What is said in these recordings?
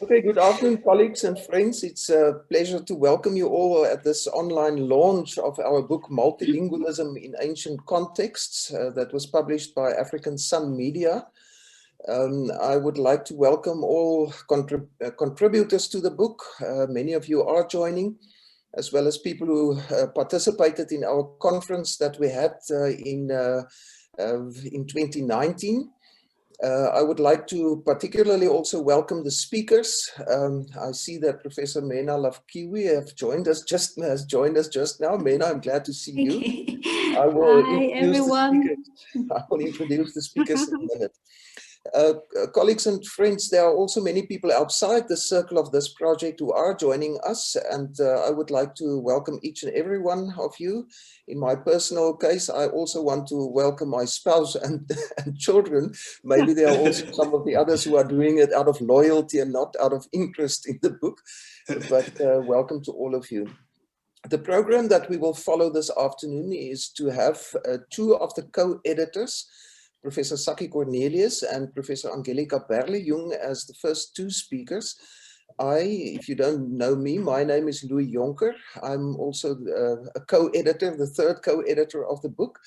Okay, good afternoon, colleagues and friends. It's a pleasure to welcome you all at this online launch of our book, Multilingualism in Ancient Contexts, that was published by African Sun Media. I would like to welcome all contributors to the book. Many of you are joining, as well as people who participated in our conference that we had in 2019. I would like to particularly also welcome the speakers. I see that Professor Mena Lafkiwi has joined us just now. Mena, I'm glad to see you. I will introduce the speakers in a minute. Colleagues and friends, there are also many people outside the circle of this project who are joining us, and I would like to welcome each and every one of you. In my personal case, I also want to welcome my spouse and children. Maybe there are also some of the others who are doing it out of loyalty and not out of interest in the book, but welcome to all of you. The program that we will follow this afternoon is to have two of the co-editors, Professor Sakkie Cornelius and Professor Angelika Berle-Jung, as the first two speakers. If you don't know me, my name is Louis Jonker. I'm also a co-editor, the third co-editor of the book.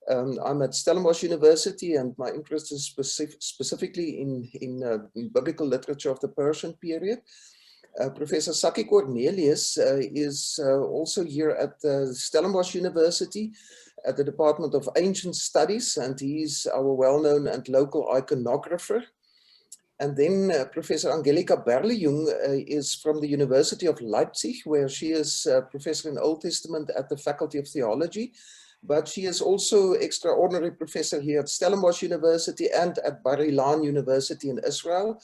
I'm at Stellenbosch University, and my interest is specifically in biblical literature of the Persian period. Professor Sakkie Cornelius is also here at Stellenbosch University at the Department of Ancient Studies, and he's our well-known and local iconographer. And then Professor Angelika Berle-Jung is from the University of Leipzig, where she is professor in Old Testament at the Faculty of Theology, but she is also extraordinary professor here at Stellenbosch University and at Bar Ilan University in Israel.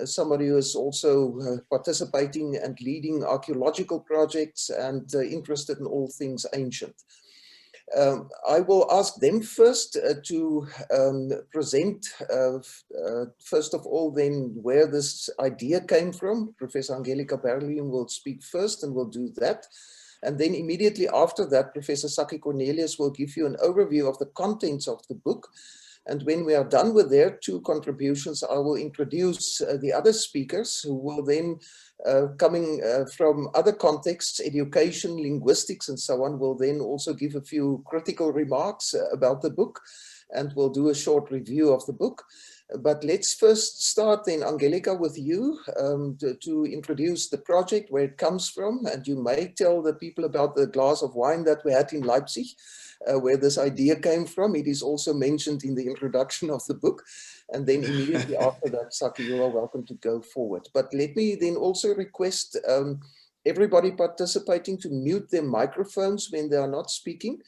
Somebody who is also participating and leading archaeological projects and interested in all things ancient. I will ask them first to present, first of all, then where this idea came from. Professor Angelika Berle-Jung will speak first, and we'll do that. And then immediately after that, Professor Sakkie Cornelius will give you an overview of the contents of the book. And when we are done with their two contributions, I will introduce the other speakers who will then, coming from other contexts, education, linguistics, and so on, will then also give a few critical remarks about the book, and we'll do a short review of the book. But let's first start then, Angelika, with you to introduce the project, where it comes from, and you may tell the people about the glass of wine that we had in Leipzig, where this idea came from. It is also mentioned in the introduction of the book. And then immediately after that, Sakkie, you are welcome to go forward. But let me then also request everybody participating to mute their microphones when they are not speaking.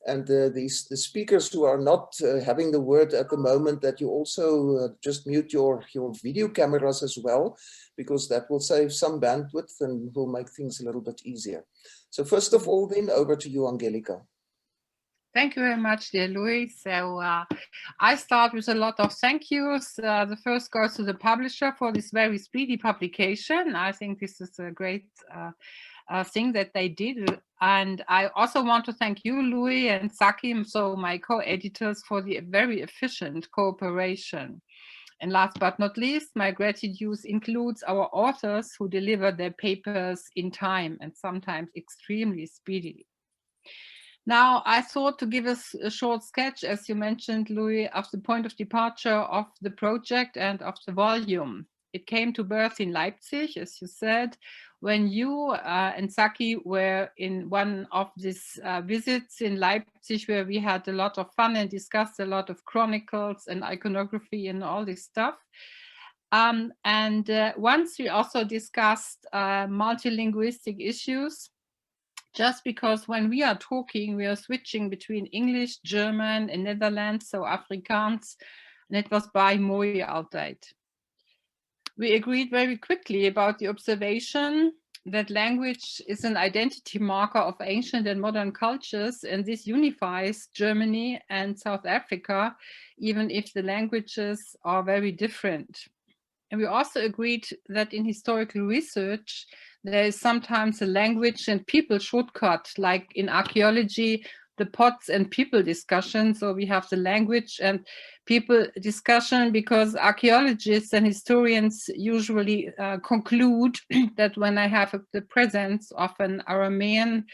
And the speakers who are not having the word at the moment, that you also just mute your video cameras as well, because that will save some bandwidth and will make things a little bit easier. So first of all, then over to you, Angelika. Thank you very much, dear Louis. So I start with a lot of thank yous. The first goes to the publisher for this very speedy publication. I think this is a great thing that they did. And I also want to thank you, Louis, and Sakkie, so my co-editors, for the very efficient cooperation. And last but not least, my gratitude includes our authors who deliver their papers in time and sometimes extremely speedily. Now, I thought to give us a short sketch, as you mentioned, Louis, of the point of departure of the project and of the volume. It came to birth in Leipzig, as you said, when you and Sakkie were in one of these visits in Leipzig, where we had a lot of fun and discussed a lot of chronicles and iconography and all this stuff. Once we also discussed multilinguistic issues, just because when we are talking, we are switching between English, German, and Netherlands, so Afrikaans, and it was by mooi altijd. We agreed very quickly about the observation that language is an identity marker of ancient and modern cultures, and this unifies Germany and South Africa, even if the languages are very different. And we also agreed that in historical research, there is sometimes a language and people shortcut, like in archaeology, the pots and people discussion. So we have the language and people discussion, because archaeologists and historians usually conclude that when I have the presence of an Aramaic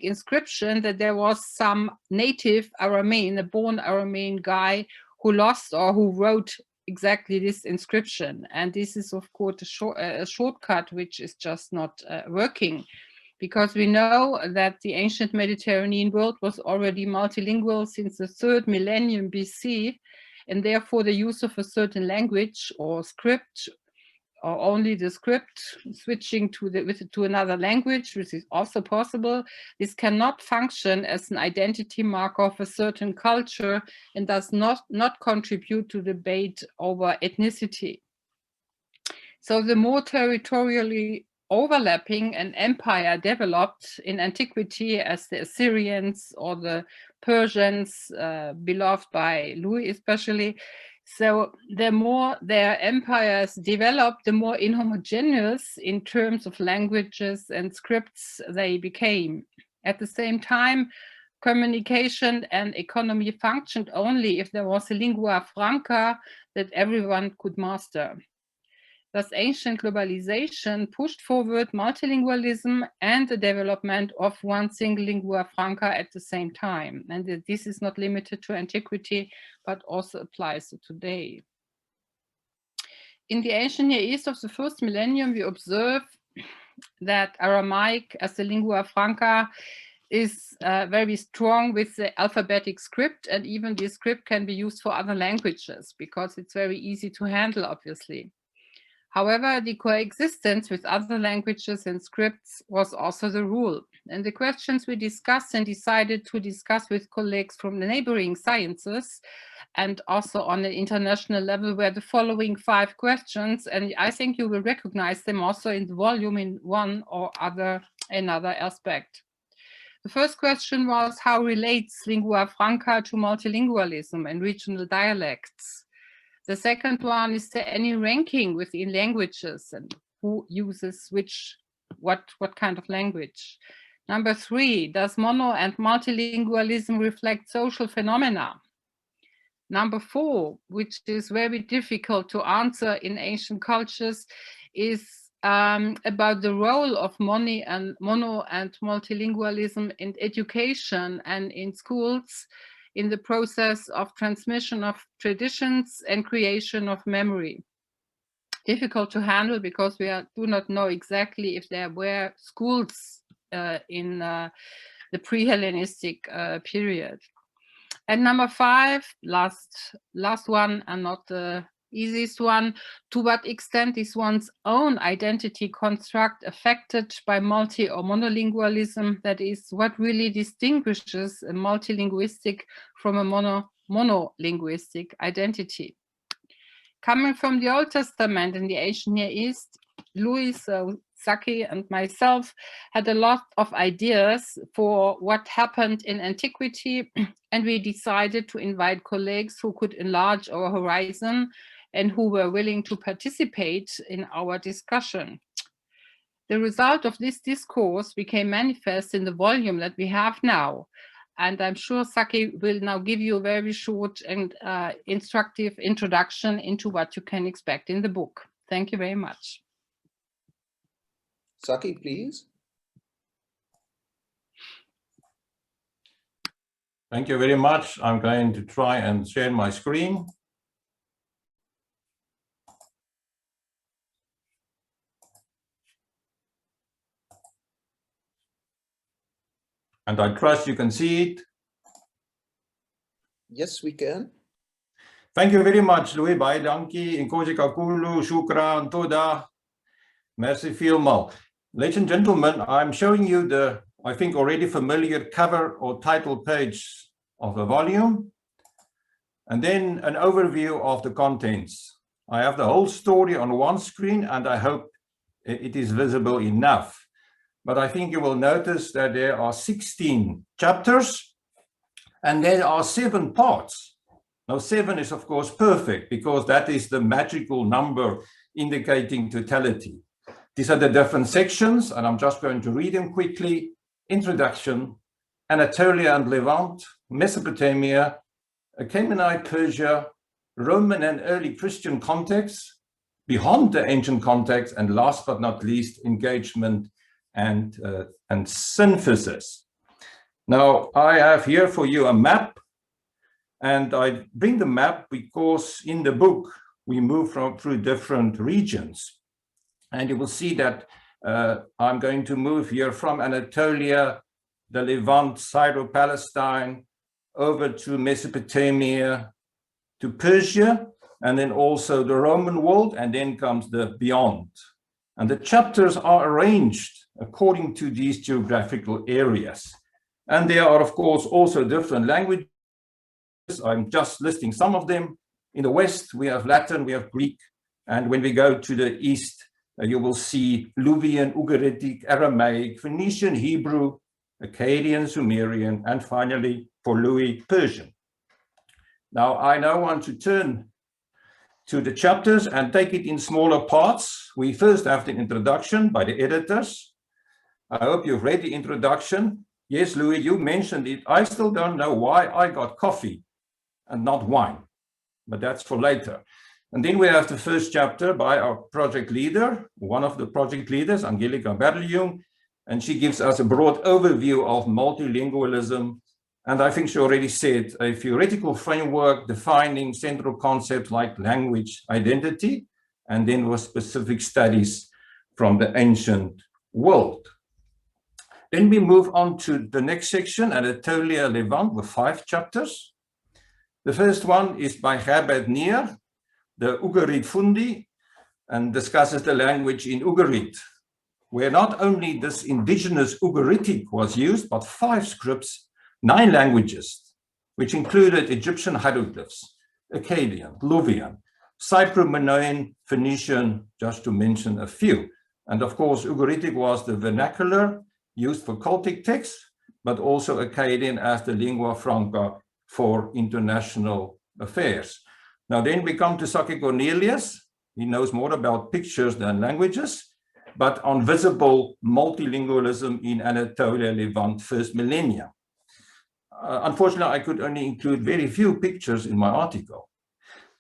inscription, that there was some native Aramean, a born Aramean guy who lost or who wrote exactly this inscription. And this is, of course, a shortcut which is just not working, because we know that the ancient Mediterranean world was already multilingual since the 3rd millennium BC, and therefore the use of a certain language or script, or only the script switching to another language, which is also possible, this cannot function as an identity marker of a certain culture and does not contribute to debate over ethnicity. So the more territorially overlapping an empire developed in antiquity, as the Assyrians or the Persians, beloved by Louis especially, so the more their empires developed, the more inhomogeneous in terms of languages and scripts they became. At the same time, communication and economy functioned only if there was a lingua franca that everyone could master. Thus, ancient globalization pushed forward multilingualism and the development of one single lingua franca at the same time. And this is not limited to antiquity, but also applies to today. In the ancient Near East of the 1st millennium, we observe that Aramaic as the lingua franca is very strong with the alphabetic script, and even this script can be used for other languages because it's very easy to handle, obviously. However, the coexistence with other languages and scripts was also the rule. And the questions we discussed and decided to discuss with colleagues from the neighboring sciences and also on an international level were the following 5 questions. And I think you will recognize them also in the volume in one or another aspect. The first question was, how relates lingua franca to multilingualism and regional dialects? The second one, is there any ranking within languages and who uses what kind of language? Number 3, does mono and multilingualism reflect social phenomena? Number 4, which is very difficult to answer in ancient cultures, is about the role of mono and multilingualism in education and in schools, in the process of transmission of traditions and creation of memory. Difficult to handle because we do not know exactly if there were schools in the pre-Hellenistic period. And number 5, last one and not the easiest one, to what extent is one's own identity construct affected by multi or monolingualism? That is, what really distinguishes a multilinguistic from a monolinguistic identity? Coming from the Old Testament in the ancient Near East, Louis, Saki and myself had a lot of ideas for what happened in antiquity, and we decided to invite colleagues who could enlarge our horizon and who were willing to participate in our discussion. The result of this discourse became manifest in the volume that we have now. And I'm sure Saki will now give you a very short and instructive introduction into what you can expect in the book. Thank you very much. Saki, please. Thank you very much. I'm going to try and share my screen. And I trust you can see it. Yes, we can. Thank you very much, Louis. Baie dankie. Inkosi kakulu, shukran, toda. Merci vielmal. Ladies and gentlemen, I'm showing you the, I think, already familiar cover or title page of the volume, and then an overview of the contents. I have the whole story on one screen, and I hope it is visible enough. But I think you will notice that there are 16 chapters, and there are 7 parts. Now, 7 is, of course, perfect, because that is the magical number indicating totality. These are the different sections, and I'm just going to read them quickly. Introduction, Anatolia and Levant, Mesopotamia, Achaemenid Persia, Roman and early Christian contexts, beyond the ancient context, and last but not least, engagement and synthesis. Now, I have here for you a map, and I bring the map because in the book, we move through different regions. And you will see that I'm going to move here from Anatolia, the Levant, Syro-Palestine, over to Mesopotamia, to Persia, and then also the Roman world, and then comes the beyond. And the chapters are arranged according to these geographical areas. And there are, of course, also different languages. I'm just listing some of them. In the West, we have Latin, we have Greek. And when we go to the East, you will see Luvian, Ugaritic, Aramaic, Phoenician, Hebrew, Akkadian, Sumerian, and finally, for Louis, Persian. Now, I now want to turn to the chapters and take it in smaller parts. We first have the introduction by the editors. I hope you've read the introduction. Yes, Louis, you mentioned it. I still don't know why I got coffee and not wine, but that's for later. And then we have the first chapter by our project leader, one of the project leaders, Angelika Berljung, and she gives us a broad overview of multilingualism. And I think she already said a theoretical framework defining central concepts like language identity, and then with specific studies from the ancient world. Then we move on to the next section, Anatolia Levant, with 5 chapters. The first one is by Herbert Nier, the Ugarit Fundi, and discusses the language in Ugarit, where not only this indigenous Ugaritic was used, but 5 scripts, 9 languages, which included Egyptian hieroglyphs, Akkadian, Luvian, Cypro-Minoan, Phoenician, just to mention a few. And of course, Ugaritic was the vernacular used for cultic texts, but also Akkadian as the lingua franca for international affairs. Now then we come to Saki Cornelius. He knows more about pictures than languages, but on visible multilingualism in Anatolia Levant first millennia. Unfortunately, I could only include very few pictures in my article.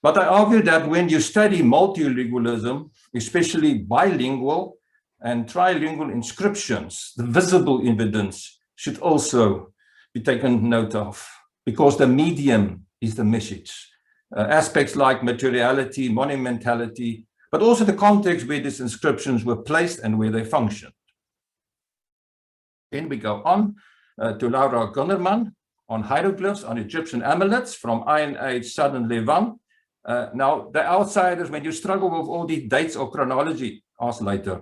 But I argue that when you study multilingualism, especially bilingual and trilingual inscriptions, the visible evidence should also be taken note of, because the medium is the message. Aspects like materiality, monumentality, but also the context where these inscriptions were placed and where they functioned. Then we go on to Laura Gunnerman on hieroglyphs on Egyptian amulets from Iron Age Southern Levant. Now, the outsiders, when you struggle with all these dates or chronology, ask later.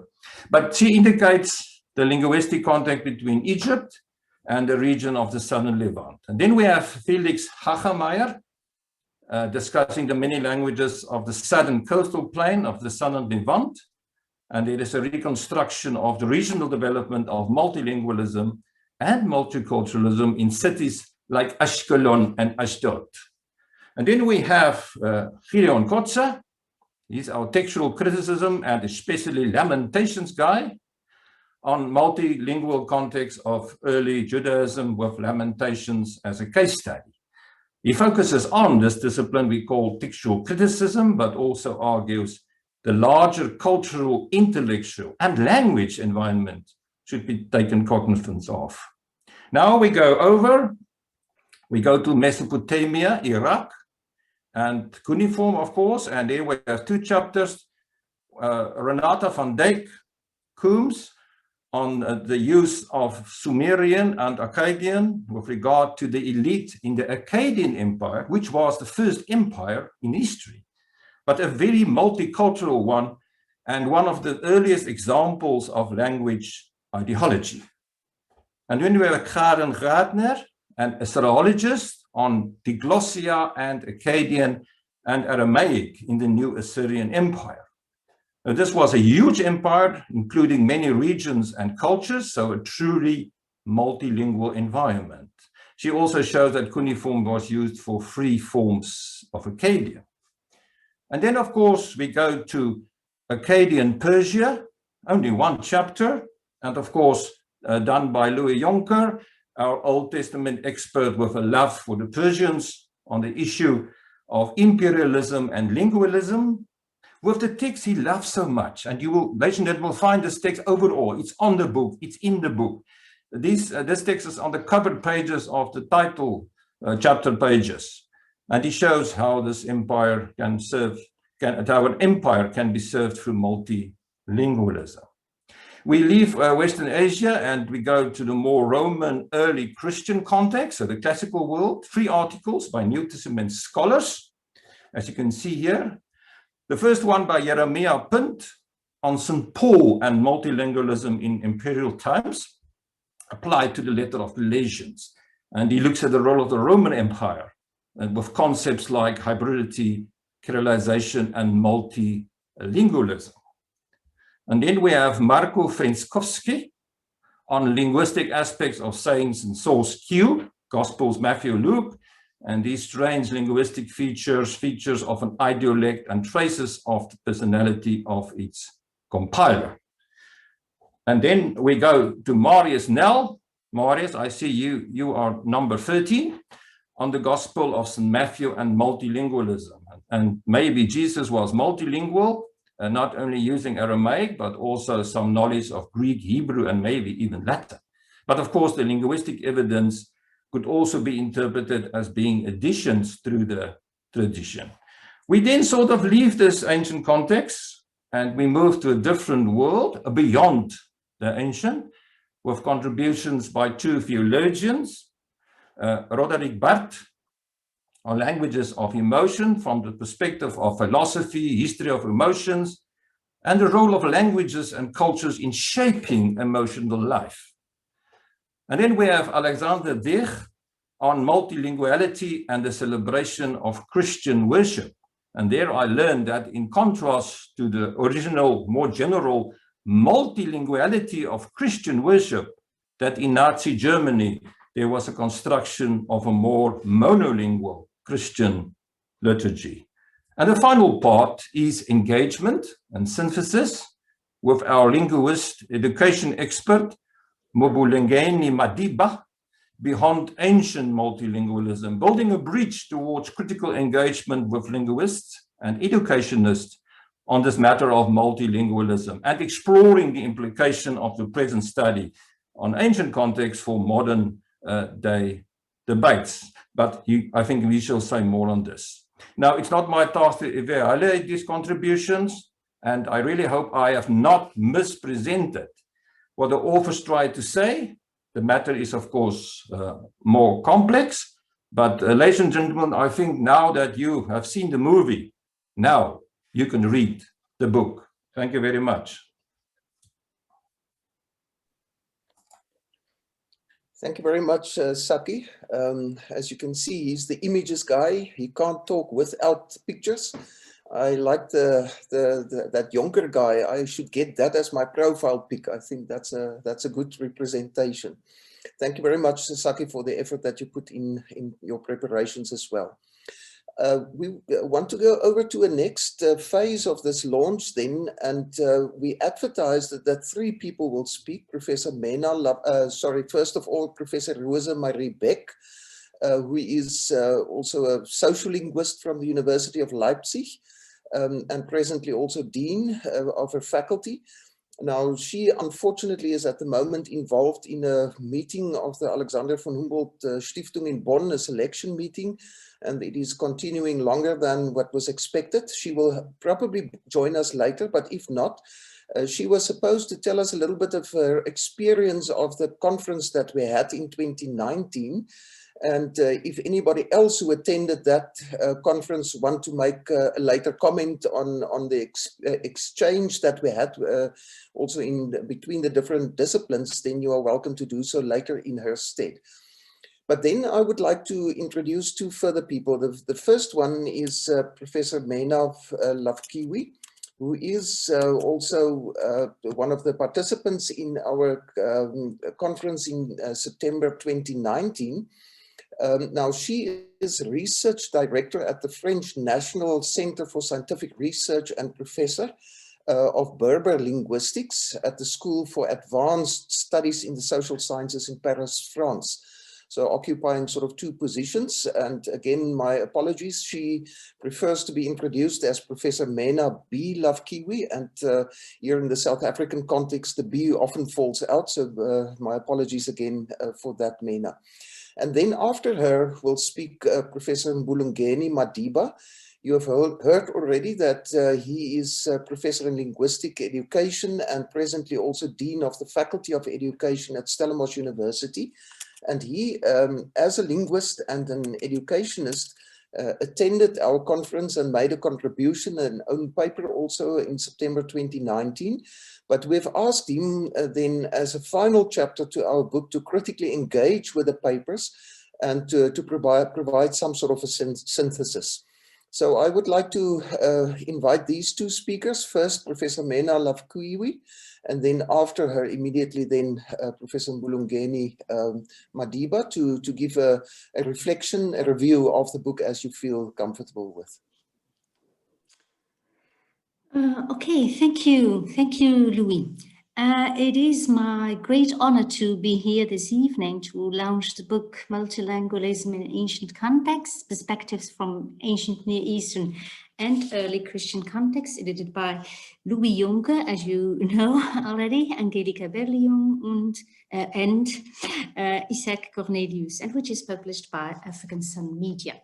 But she indicates the linguistic contact between Egypt and the region of the Southern Levant. And then we have Felix Hagemeyer, discussing the many languages of the southern coastal plain of the Southern Levant. And it is a reconstruction of the regional development of multilingualism and multiculturalism in cities like Ashkelon and Ashdod. And then we have Gideon Kotze. He's our textual criticism and especially lamentations guy on multilingual context of early Judaism with lamentations as a case study. He focuses on this discipline we call textual criticism, but also argues the larger cultural, intellectual, and language environment should be taken cognizance of. Now we go to Mesopotamia, Iraq, and cuneiform, of course, and there we have 2 chapters. Renata van Dijk Coombs on the use of Sumerian and Akkadian with regard to the elite in the Akkadian Empire, which was the first empire in history, but a very multicultural one and one of the earliest examples of language ideology. And then we have Karen Gardner, an Assyriologist on diglossia and Akkadian and Aramaic in the new Assyrian Empire. Now, this was a huge empire, including many regions and cultures, so a truly multilingual environment. She also shows that cuneiform was used for 3 forms of Akkadian. And then, of course, we go to Akkadian Persia, only 1 chapter, and of course, done by Louis Jonker, our Old Testament expert with a love for the Persians on the issue of imperialism and lingualism, with the text he loves so much. And you will, ladies and gentlemen, will find this text overall. It's on the book, it's in the book. This text is on the cover pages of the title chapter pages. And he shows how this empire can serve, how an empire can be served through multilingualism. We leave Western Asia and we go to the more Roman early Christian context, so the classical world, 3 articles by New Testament scholars, as you can see here. The first one by Jeremiah Punt on St. Paul and multilingualism in imperial times, applied to the letter of Galatians. And he looks at the role of the Roman Empire and with concepts like hybridity, Kyrillization, and multilingualism. And then we have Marko Fręskowski on linguistic aspects of sayings and source cue, Gospels, Matthew, Luke, and these strange linguistic features of an idiolect and traces of the personality of its compiler. And then we go to Marius Nell. Marius, I see you are number 13 on the Gospel of St. Matthew and multilingualism. And maybe Jesus was multilingual, not only using Aramaic, but also some knowledge of Greek, Hebrew, and maybe even Latin. But of course, the linguistic evidence could also be interpreted as being additions through the tradition. We then sort of leave this ancient context and we move to a different world beyond the ancient, with contributions by 2 theologians, Roderick Bart on languages of emotion from the perspective of philosophy, history of emotions, and the role of languages and cultures in shaping emotional life. And then we have Alexander Dich on multilinguality and the celebration of Christian worship. And there I learned that in contrast to the original, more general multilinguality of Christian worship, that in Nazi Germany, there was a construction of a more monolingual Christian liturgy. And the final part is engagement and synthesis with our linguist, education expert, Mobulengeni Madiba, beyond ancient multilingualism, building a bridge towards critical engagement with linguists and educationists on this matter of multilingualism and exploring the implication of the present study on ancient context for modern day debates. But I think we shall say more on this. Now, it's not my task to evaluate these contributions, and I really hope I have not mispresented what the authors tried to say. The matter is, of course, more complex, but ladies and gentlemen, I think now that you have seen the movie, now you can read the book. Thank you very much. Thank you very much, Saki. As you can see, he's the images guy. He can't talk without pictures. I like that Jonker guy. I should get that as my profile pic. I think that's a good representation. Thank you very much, Saki, for the effort that you put in your preparations as well. We want to go over to a next phase of this launch then, and we advertised that 3 people will speak. Professor first of all, Professor Rosa Marie Beck, who is also a social linguist from the University of Leipzig, and presently also Dean of her faculty. Now, she unfortunately is at the moment involved in a meeting of the Alexander von Humboldt Stiftung in Bonn, a selection meeting, and it is continuing longer than what was expected. She will probably join us later, but if not, she was supposed to tell us a little bit of her experience of the conference that we had in 2019. And if anybody else who attended that conference want to make a later comment on the exchange that we had also in between the different disciplines, then you are welcome to do so later in her stead. But then I would like to introduce 2 further people. The first one is Professor Mena Lavkiwi, who is also one of the participants in our conference in September 2019. Now, she is research director at the French National Center for Scientific Research and professor of Berber linguistics at the School for Advanced Studies in the Social Sciences in Paris, France. So occupying sort of two positions. And again, my apologies. She prefers to be introduced as Professor Mena B. Love-Kiwi. And here in the South African context, the B often falls out. So my apologies again for that, Mena. And then after her will speak Professor Mbulungeni Madiba. You have heard already that he is Professor in Linguistic Education and presently also Dean of the Faculty of Education at Stellenbosch University. And he, as a linguist and an educationist, attended our conference and made a contribution, an own paper also in September 2019. But we've asked him then as a final chapter to our book to critically engage with the papers and to provide some sort of a synthesis. So I would like to invite these two speakers, first Professor Mena Love-Kiwi, and then after her immediately then Professor Mbulungeni Madiba to give a reflection, a review of the book as you feel comfortable with. Okay, thank you, Louis. It is my great honor to be here this evening to launch the book Multilingualism in Ancient Contexts, Perspectives from Ancient Near Eastern and Early Christian Contexts, edited by Louis Juncker, as you know already, Angelika Berlium and Isaac Cornelius, and which is published by African Sun Media.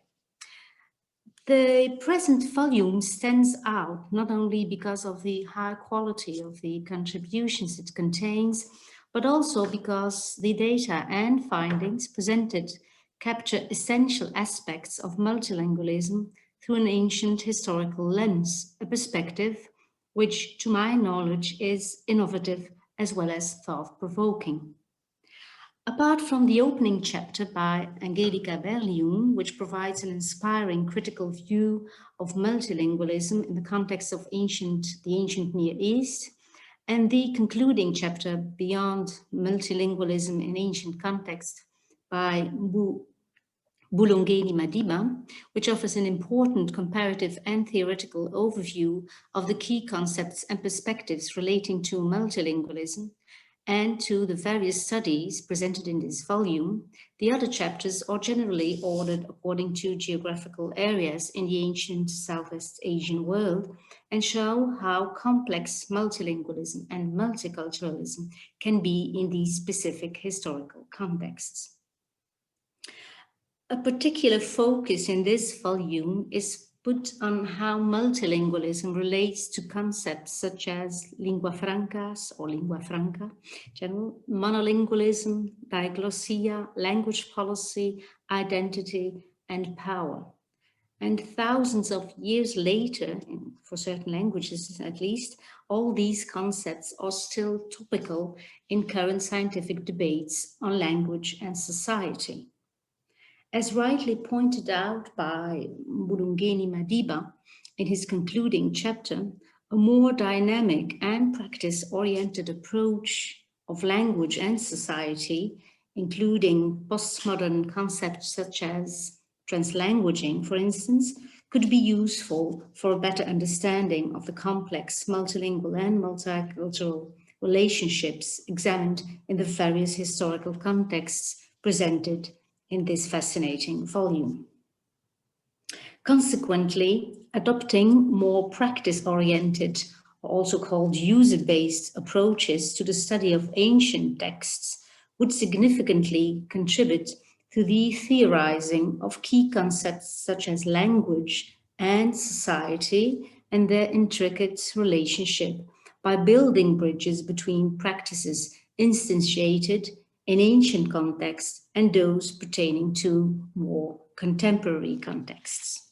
The present volume stands out not only because of the high quality of the contributions it contains, but also because the data and findings presented capture essential aspects of multilingualism through an ancient historical lens, a perspective which, to my knowledge, is innovative as well as thought-provoking. Apart from the opening chapter by Angelika Berlium, which provides an inspiring critical view of multilingualism in the context of the ancient Near East, and the concluding chapter Beyond Multilingualism in Ancient Context by Mbulungeni Madiba, which offers an important comparative and theoretical overview of the key concepts and perspectives relating to multilingualism, and to the various studies presented in this volume, the other chapters are generally ordered according to geographical areas in the ancient Southeast Asian world and show how complex multilingualism and multiculturalism can be in these specific historical contexts. A particular focus in this volume is put on how multilingualism relates to concepts such as lingua francas or lingua franca, general monolingualism, diglossia, language policy, identity, and power. And thousands of years later, for certain languages at least, all these concepts are still topical in current scientific debates on language and society. As rightly pointed out by Mbulungeni Madiba in his concluding chapter, a more dynamic and practice-oriented approach of language and society, including postmodern concepts such as translanguaging, for instance, could be useful for a better understanding of the complex multilingual and multicultural relationships examined in the various historical contexts presented in this fascinating volume. Consequently, adopting more practice-oriented, also called user-based approaches to the study of ancient texts would significantly contribute to the theorizing of key concepts such as language and society and their intricate relationship by building bridges between practices instantiated in ancient contexts and those pertaining to more contemporary contexts.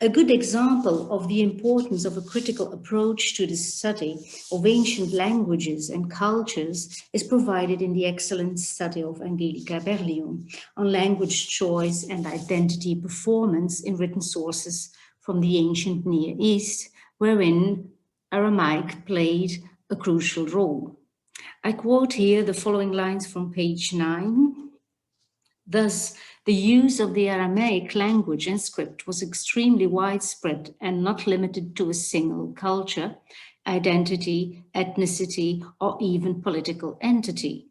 A good example of the importance of a critical approach to the study of ancient languages and cultures is provided in the excellent study of Angelika Berlium on language choice and identity performance in written sources from the ancient Near East, wherein Aramaic played a crucial role. I quote here the following lines from page 9. Thus, The use of the Aramaic language and script was extremely widespread and not limited to a single culture, identity, ethnicity, or even political entity.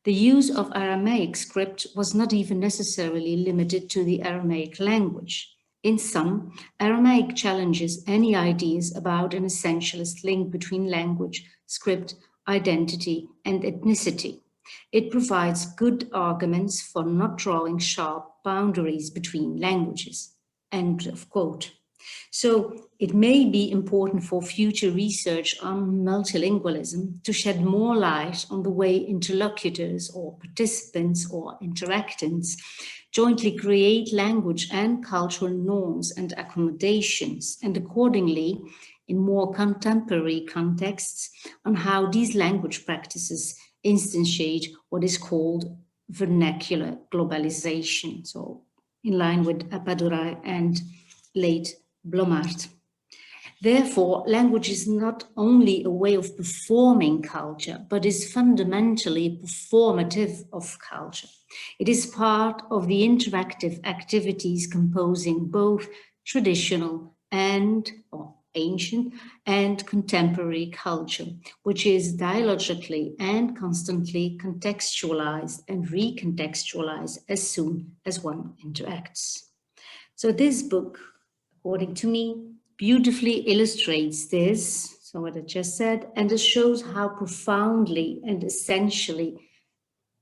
The use of Aramaic script was not even necessarily limited to the Aramaic language. In sum, Aramaic challenges any ideas about an essentialist link between language, script, identity, and ethnicity. It provides good arguments for not drawing sharp boundaries between languages. End of quote. So it may be important for future research on multilingualism to shed more light on the way interlocutors or participants or interactants jointly create language and cultural norms and accommodations, and accordingly, in more contemporary contexts, on how these language practices instantiate what is called vernacular globalization, so in line with Appadurai and late Blommaert. Therefore, language is not only a way of performing culture, but is fundamentally performative of culture. It is part of the interactive activities composing both traditional and or ancient and contemporary culture, which is dialogically and constantly contextualized and recontextualized as soon as one interacts. So this book, according to me, beautifully illustrates this, so what I just said, and it shows how profoundly and essentially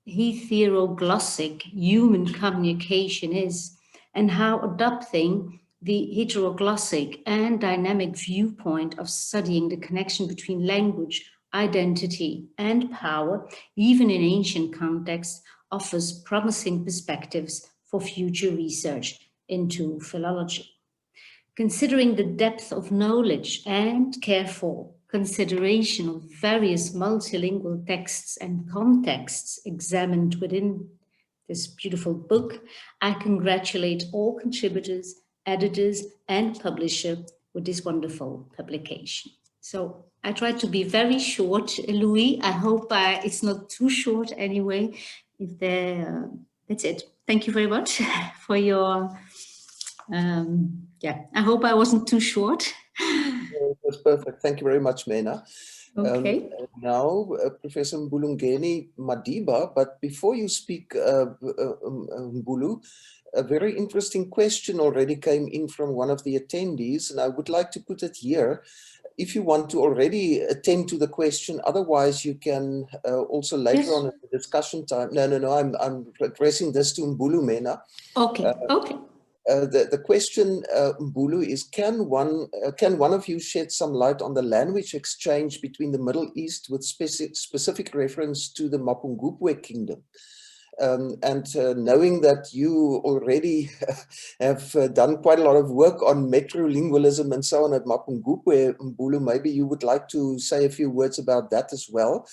heteroglossic human communication is, and how adopting the heteroglossic and dynamic viewpoint of studying the connection between language, identity, and power, even in ancient contexts, offers promising perspectives for future research into philology. Considering the depth of knowledge and careful consideration of various multilingual texts and contexts examined within this beautiful book, I congratulate all contributors, editors, and publisher with this wonderful publication. So I tried to be very short, Louis. I hope it's not too short anyway. That's it. Thank you very much for your... I hope I wasn't too short. It was perfect. Thank you very much, Mena. Okay. Now, Professor Mbulungeni Madiba, but before you speak, Mbulu, a very interesting question already came in from one of the attendees, and I would like to put it here. If you want to already attend to the question, otherwise you can also later on in the discussion time. No, I'm addressing this to Mbulu, Mena. Okay, okay. The question, Mbulu, is can one of you shed some light on the language exchange between the Middle East with specific reference to the Mapungubwe kingdom? Knowing that you already have done quite a lot of work on metrolingualism and so on at Mapungubwe, Mbulu, maybe you would like to say a few words about that as well.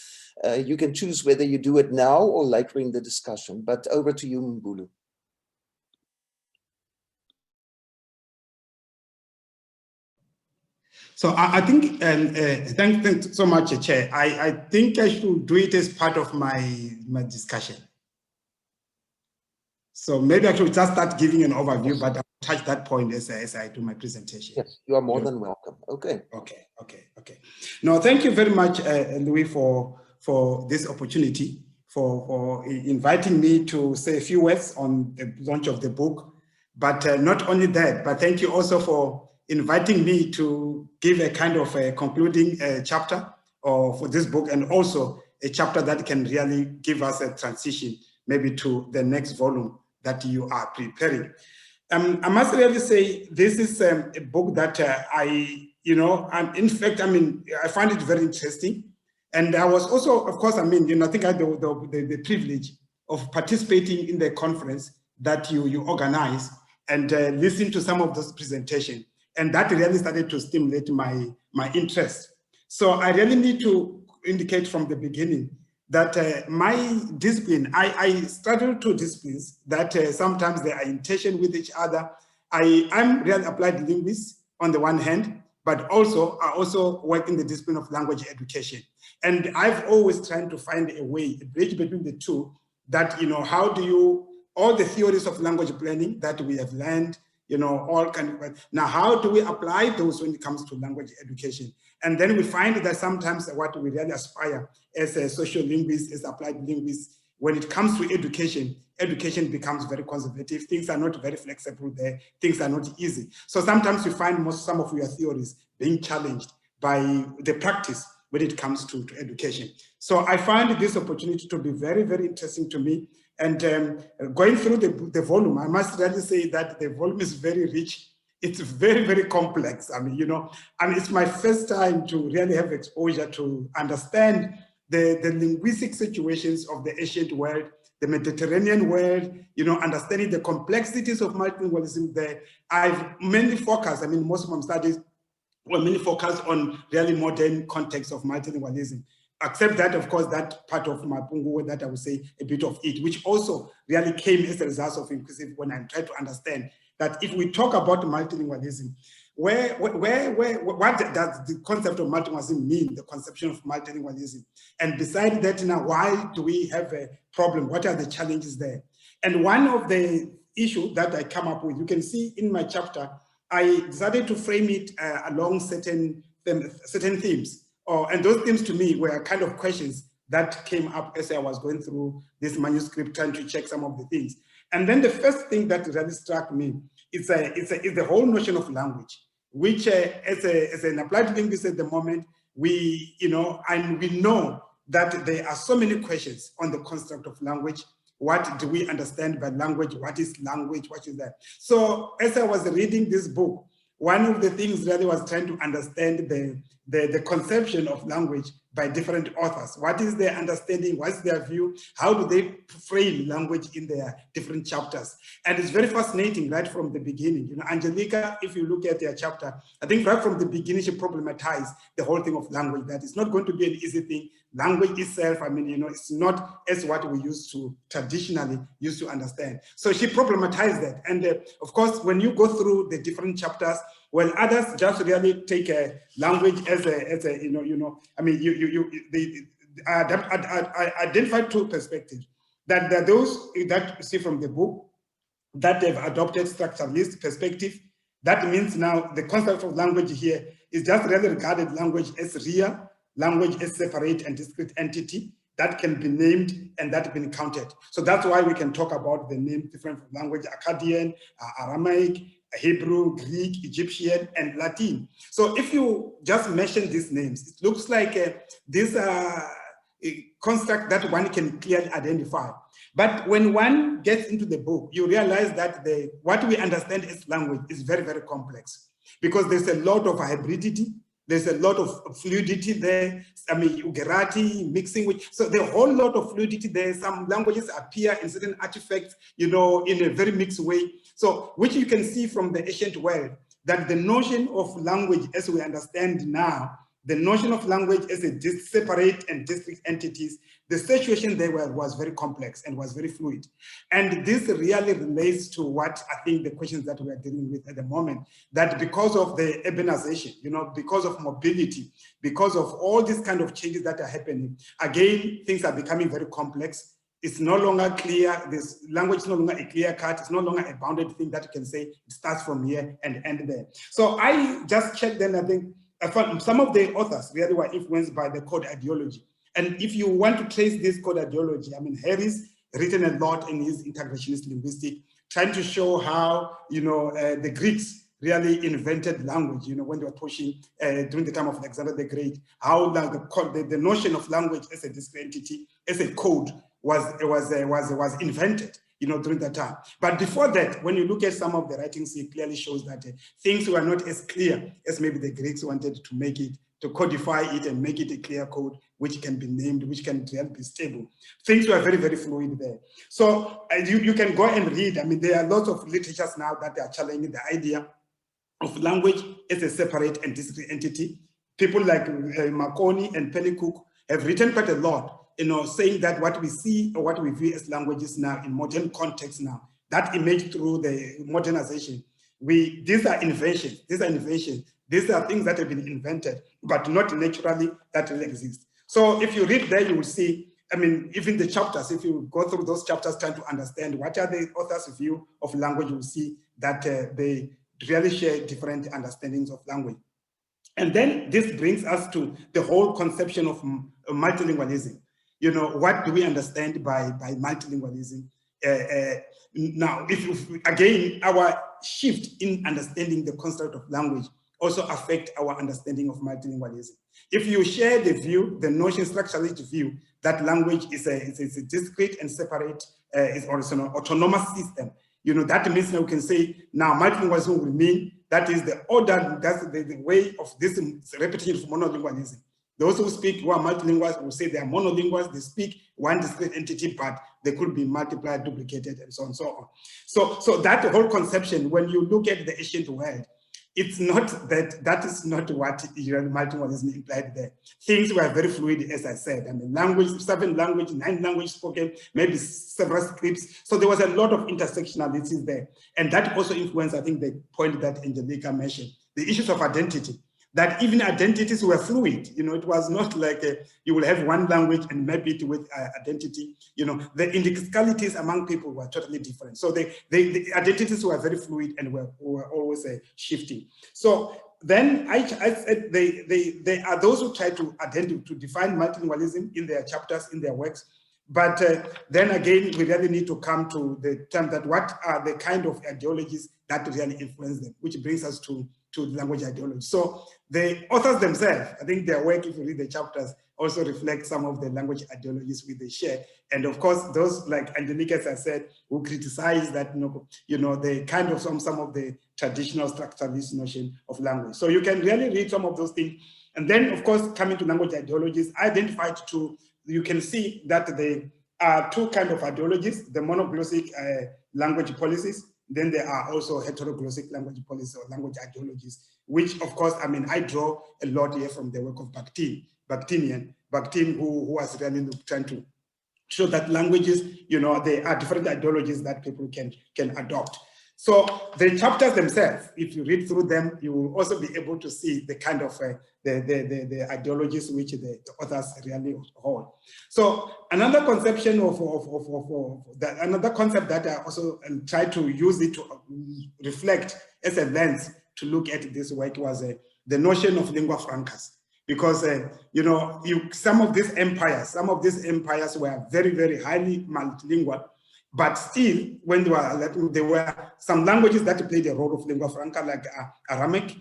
You can choose whether you do it now or later in the discussion, but over to you, Mbulu. So I think, thanks so much, Chair. I think I should do it as part of my discussion. So maybe I should just start giving an overview, but I'll touch that point as I do my presentation. Yes, you are more than welcome. Okay. Okay. No, thank you very much, Louis, for this opportunity, for inviting me to say a few words on the launch of the book. But not only that, but thank you also for inviting me to give a kind of a concluding chapter for this book, and also a chapter that can really give us a transition maybe to the next volume that you are preparing. I must really say this is a book that I find it very interesting. And I was also, of course, I think I had the privilege of participating in the conference that you organized and listen to some of those presentations. And that really started to stimulate my interest. So I really need to indicate from the beginning that my discipline, I studied two disciplines that sometimes they are in tension with each other. I'm really applied linguist on the one hand, but I also work in the discipline of language education. And I've always tried to find a way, a bridge between the two, that, how do you all the theories of language planning that we have learned, you know, all kind of, now how do we apply those when it comes to language education? And then we find that sometimes what we really aspire as a social linguist, as applied linguists, when it comes to education, education becomes very conservative. Things are not very flexible there. Things are not easy. So sometimes we find some of your theories being challenged by the practice when it comes to education. So I find this opportunity to be very, very interesting to me. And going through the volume, I must really say that the volume is very rich. It's very, very complex. I mean, you know, it's my first time to really have exposure to understand the linguistic situations of the ancient world, the Mediterranean world, you know, understanding the complexities of multilingualism there. I've mainly focused, I mean, most of my studies were mainly focused on really modern context of multilingualism. Except that, of course, that part of my Pungu, that I would say a bit of it, which also really came as a result of inclusive when I'm trying to understand that if we talk about multilingualism, what does the concept of multilingualism mean, the conception of multilingualism? And besides that, now, why do we have a problem? What are the challenges there? And one of the issues that I come up with, you can see in my chapter, I decided to frame it along certain themes. And those themes to me were kind of questions that came up as I was going through this manuscript, trying to check some of the things. And then the first thing that really struck me is the whole notion of language, which as an applied linguist at the moment, we know that there are so many questions on the construct of language. What do we understand by language? What is language? What is that? So as I was reading this book, one of the things really was trying to understand the conception of language by different authors. What is their understanding? What's their view? How do they frame language in their different chapters? And it's very fascinating right from the beginning. You know, Angelica, if you look at their chapter, I think right from the beginning, she problematized the whole thing of language, that it's not going to be an easy thing. Language itself, I mean, you know, it's not as what we traditionally used to understand. So she problematized that. And of course, when you go through the different chapters, well, others just really take a language as a I mean, I identified two perspectives. That there are those that you see from the book that they've adopted structuralist perspective. That means now the concept of language here is just really regarded language as real, language as separate and discrete entity that can be named and that can be counted. So that's why we can talk about the name different from language, Akkadian, Aramaic, Hebrew, Greek, Egyptian, and Latin. So if you just mention these names, it looks like this a construct that one can clearly identify. But when one gets into the book, you realize that what we understand as language is very, very complex because there's a lot of hybridity. There's a lot of fluidity there. I mean, ugerati, mixing, so there's a whole lot of fluidity there. Some languages appear in certain artifacts, you know, in a very mixed way. So, which you can see from the ancient world, that the notion of language as we understand now, the notion of language as a separate and distinct entities, the situation there was very complex and was very fluid. And this really relates to what I think the questions that we are dealing with at the moment, that because of the urbanization, you know, because of mobility, because of all these kind of changes that are happening, again, things are becoming very complex. It's no longer clear, this language is no longer a clear cut, it's no longer a bounded thing that you can say it starts from here and end there. So I just checked then, I think, I found some of the authors really were influenced by the code ideology. And if you want to trace this code ideology, I mean, Harry's written a lot in his integrationist linguistic, trying to show how, you know, the Greeks really invented language, you know, when they were pushing during the time of Alexander the Great, how the notion of language as a discrete entity, as a code was invented, you know, during that time. But before that, when you look at some of the writings, it clearly shows that things were not as clear as maybe the Greeks wanted to make it, to codify it and make it a clear code, which can be named, which can really be stable. Things were very, very fluid there. So you can go and read. I mean, there are lots of literatures now that are challenging the idea of language as a separate and discrete entity. People like Marconi and Pennycook have written quite a lot, you know, saying that what we see or what we view as languages now in modern context now, that emerged through the modernization. These are inventions, these are things that have been invented, but not naturally that will exist. So if you read there, you will see I mean, even the chapters, if you go through those chapters trying to understand what are the author's view of language, you'll see that they really share different understandings of language. And then this brings us to the whole conception of multilingualism. You know, what do we understand by multilingualism? Now, again, our shift in understanding the construct of language also affect our understanding of multilingualism. If you share the view, the notion structuralist view, that language is a discrete and separate, or it's an autonomous system, you know, that means now we can say now multilingualism will mean that is the order, that's the way of this repetition of monolingualism. Those who speak, who are multilingual, will say they are monolinguals, they speak one discrete entity, but they could be multiplied, duplicated, and so on and so on. So that whole conception, when you look at the ancient world, it's not that is not what multilingualism implied there. Things were very fluid, as I said. I mean, language, 7 languages, 9 languages spoken, maybe several scripts. So there was a lot of intersectionalities there. And that also influenced, I think, the point that Angelica mentioned, the issues of identity, that even identities were fluid. You know, it was not like you will have one language and map it with identity. You know, the indexicalities among people were totally different. So the identities were very fluid and were always shifting. So then I said they are those who try to define multilingualism in their chapters, in their works. But then again, we really need to come to the term that what are the kind of ideologies that really influence them, which brings us to language ideology. So the authors themselves, I think their work, if you read the chapters, also reflect some of the language ideologies which they share. And of course, those like Angelica, as I said, who criticize that, you know, the kind of some of the traditional structuralist notion of language. So you can really read some of those things. And then, of course, coming to language ideologies, identified two, you can see that there are 2 kinds of ideologies, the monoglossic language policies. Then there are also heteroglossic language policies or language ideologies, which of course, I mean, I draw a lot here from the work of Bakhtin, who was really trying to show that languages, you know, there are different ideologies that people can adopt. So the chapters themselves, if you read through them, you will also be able to see the kind of the ideologies which the authors really hold. So another conception another concept that I also try to use it to reflect as a lens to look at this work was the notion of lingua francas. Because you know, some of these empires were very, very highly multilingual. But still, when there were some languages that played a role of lingua franca, like Aramic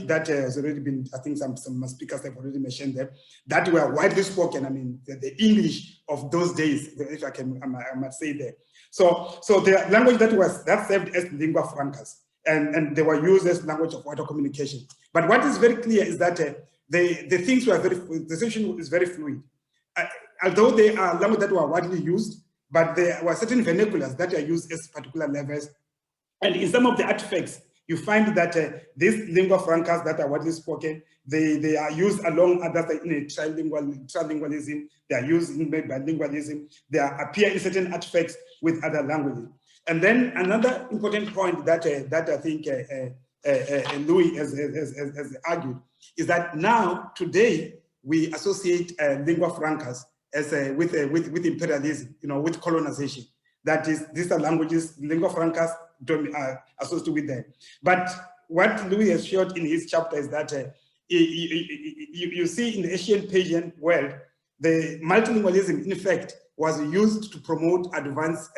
that has already been, I think some speakers have already mentioned them, that were widely spoken. I mean, the English of those days, if I must say that. So the language that served as lingua francas, and they were used as language of wider communication. But what is very clear is that the things were the situation is very fluid. Although they are languages that were widely used, but there were certain vernaculars that are used as particular levels. And in some of the artifacts, you find that these lingua francas that are widely spoken, they are used along others in a trilingualism, they are used in bilingualism, they appear in certain artifacts with other languages. And then another important point that I think Louis has argued is that now, today, we associate lingua francas as with imperialism, you know, with colonization. That is, these are languages, lingua francas are associated with them. But what Louis has showed in his chapter is that you see in the ancient Persian world, the multilingualism, in effect, was used to promote advanced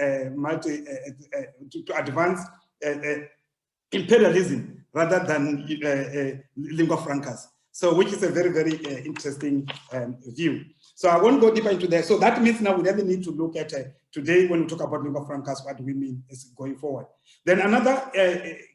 imperialism rather than lingua francas. So, which is a very, very interesting view. So I won't go deeper into that. So that means now we really need to look at today when we talk about lingua francas, what do we mean is going forward. Then another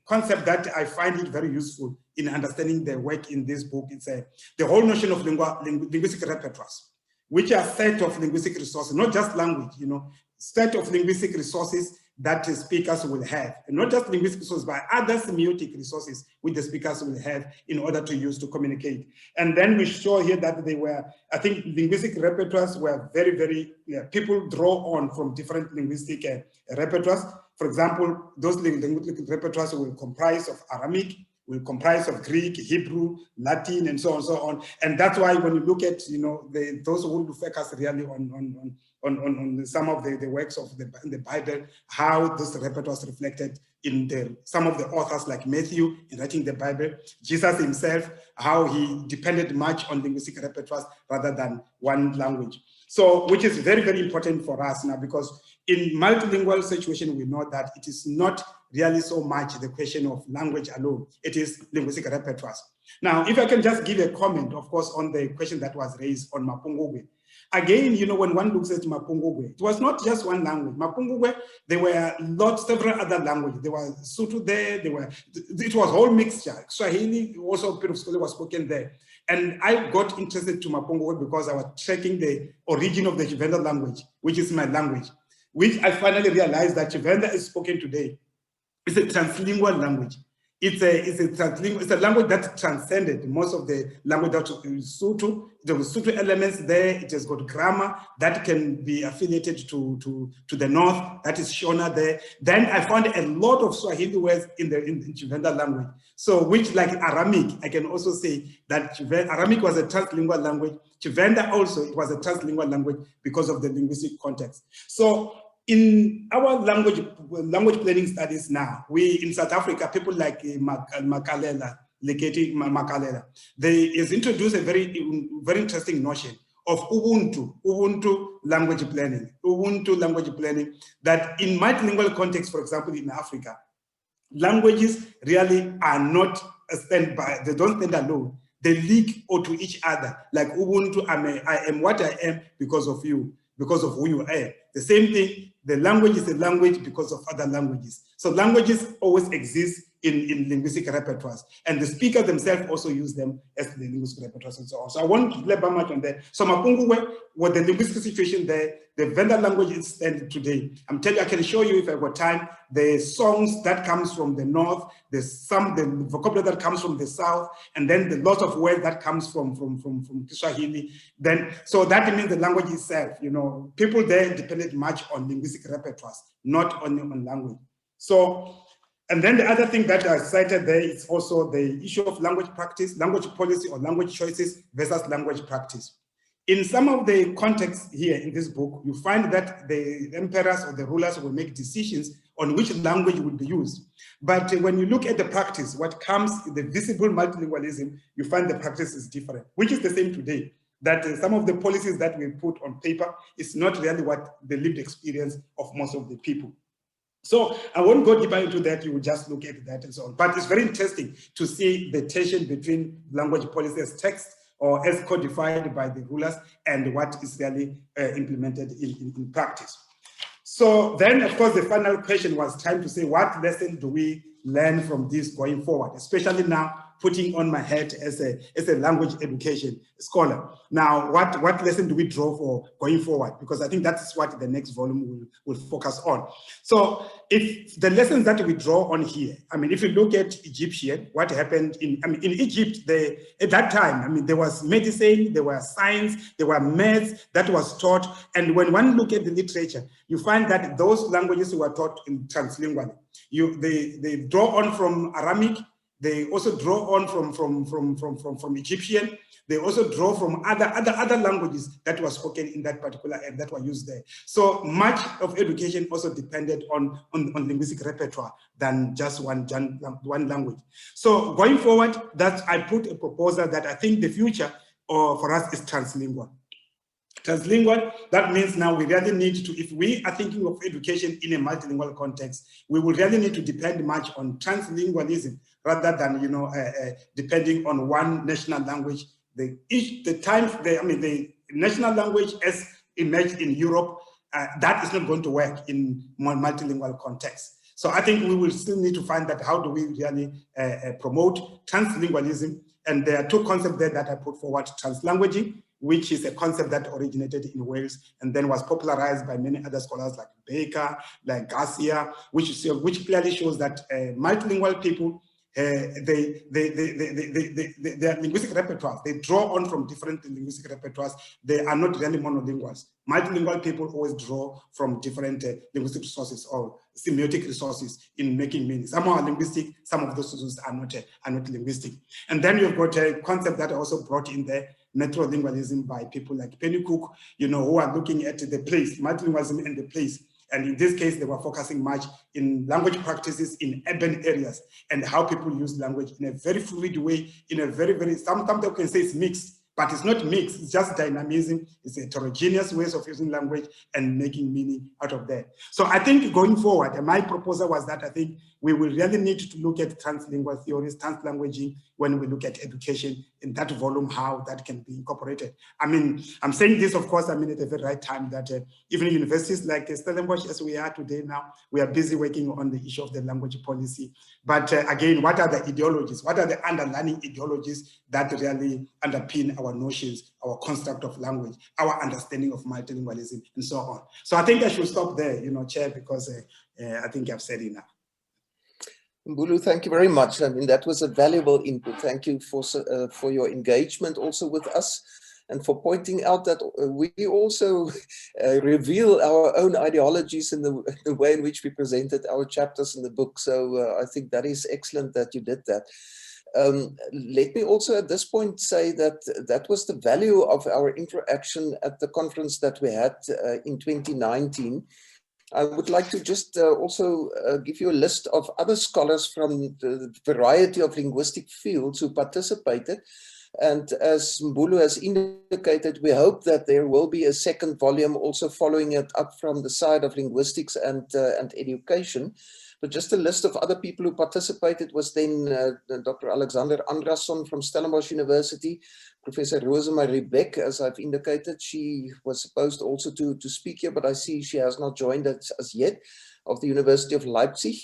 concept that I find it very useful in understanding the work in this book is the whole notion of linguistic repertoires, which are set of linguistic resources, not just language, you know, set of linguistic resources that speakers will have, and not just linguistic resources, but other semiotic resources which the speakers will have in order to use to communicate. And then we show here that they were, I think linguistic repertoires were very, very, people draw on from different linguistic repertoires. For example, those linguistic repertoires will comprise of Aramic, will comprise of Greek, Hebrew, Latin, and so on, so on. And that's why when you look at, those who will focus really on some of the works of the Bible, how this repertoire was reflected in some of the authors like Matthew in writing the Bible, Jesus himself, how he depended much on linguistic repertoires rather than one language. So, which is very, very important for us now, because in multilingual situation, we know that it is not really so much the question of language alone, it is linguistic repertoires. Now, if I can just give a comment, of course, on the question that was raised on Mapungubwe. Again, when one looks at Mapungubwe, it was not just one language. Mapungubwe, there were several other languages. There was Sotho there, it was whole mixture. Swahili, also a bit of Swahili was spoken there. And I got interested to Mapungubwe because I was tracking the origin of the Chivenda language, which is my language, which I finally realized that Chivenda is spoken today. It's a translingual language. It's a language that transcended most of the language that is Sotho. There were Sotho elements there. It has got grammar that can be affiliated to the north. That is Shona there. Then I found a lot of Swahili words in Chivenda language. So, which like Aramic, I can also say that Aramic was a translingual language. Chivenda also, it was a translingual language because of the linguistic context. So, in our language planning studies now, we in South Africa, people like Makalela, Leketi Makalela, they is introduced a very interesting notion of Ubuntu language planning. Ubuntu language planning, that in multilingual context, for example, in Africa, languages really are not they don't stand alone. They link to each other. Like Ubuntu, I am what I am because of you, because of who you are. The same thing, the language is a language because of other languages. So languages always exist in linguistic repertoires, and the speakers themselves also use them as the linguistic repertoires and so on. So I won't labor much on that. So Mapungubwe, what the linguistic situation there, the Venda language is standing today. I'm telling you, I can show you if I've got time, the songs that comes from the north, the vocabulary that comes from the south, and then the lot of words that comes from Kiswahili. Then, so that means the language itself, people there depended much on linguistic repertoires, not on language. So, and then the other thing that I cited there is also the issue of language practice, language policy or language choices versus language practice. In some of the contexts here in this book, you find that the emperors or the rulers will make decisions on which language would be used. But when you look at the practice, what comes in the visible multilingualism, you find the practice is different, which is the same today. That some of the policies that we put on paper is not really what the lived experience of most of the people. So I won't go deeper into that, you will just look at that and so on. But it's very interesting to see the tension between language policy as text or as codified by the rulers and what is really implemented in practice. So then, of course, the final question was trying to say, what lesson do we learn from this going forward, especially now putting on my hat as a language education scholar. Now, what lesson do we draw for going forward? Because I think that's what the next volume will focus on. So if the lessons that we draw on here, if you look at Egyptian, what happened in Egypt, at that time, there was medicine, there was science, there were maths that was taught. And when one look at the literature, you find that those languages were taught in translingually. They draw on from Aramic. They also draw on from Egyptian. They also draw from other languages that were spoken in that particular area that were used there. So much of education also depended on linguistic repertoire than just one language. So going forward, that I put a proposal that I think the future for us is translingual. Translingual, that means now we really need to, if we are thinking of education in a multilingual context, we will really need to depend much on translingualism rather than, depending on one national language. The national language as emerged in Europe, that is not going to work in multilingual context. So I think we will still need to find that how do we really promote translingualism. And there are two concepts there that I put forward: translanguaging, which is a concept that originated in Wales and then was popularized by many other scholars like Baker, like Garcia, which clearly shows that multilingual people their linguistic repertoires, they draw on from different linguistic repertoires. They are not really monolinguals. Multilingual people always draw from different linguistic resources or semiotic resources in making meaning. Some are linguistic, some of those resources are not linguistic. And then you've got a concept that I also brought in there, metrolingualism, by people like Penny Cook, who are looking at the place, multilingualism and the place. And in this case, they were focusing much in language practices in urban areas and how people use language in a very fluid way, in a very, sometimes they can say it's mixed, but it's not mixed, it's just dynamism, it's heterogeneous ways of using language and making meaning out of that. So I think going forward, my proposal was that I think we will really need to look at translingual theories, translanguaging, when we look at education in that volume, how that can be incorporated. I mean, I'm saying this, of course, at the very right time that even universities like Stellenbosch, as we are today now, we are busy working on the issue of the language policy. But again, what are the ideologies? What are the underlying ideologies that really underpin our notions, our construct of language, our understanding of multilingualism, and so on? So I think I should stop there, Chair, because I think I've said enough. Mbulu, thank you very much. I mean, that was a valuable input. Thank you for your engagement also with us and for pointing out that we also reveal our own ideologies in the way in which we presented our chapters in the book. So I think that is excellent that you did that. Let me also at this point say that that was the value of our interaction at the conference that we had in 2019. I would like to just also give you a list of other scholars from the variety of linguistic fields who participated. And as Mbulu has indicated, we hope that there will be a second volume also following it up from the side of linguistics and education. But just a list of other people who participated was then Dr. Alexander Andrason from Stellenbosch University, Professor Rosemarie Beck, as I've indicated. She was supposed also to speak here, but I see she has not joined us as yet, of the University of Leipzig.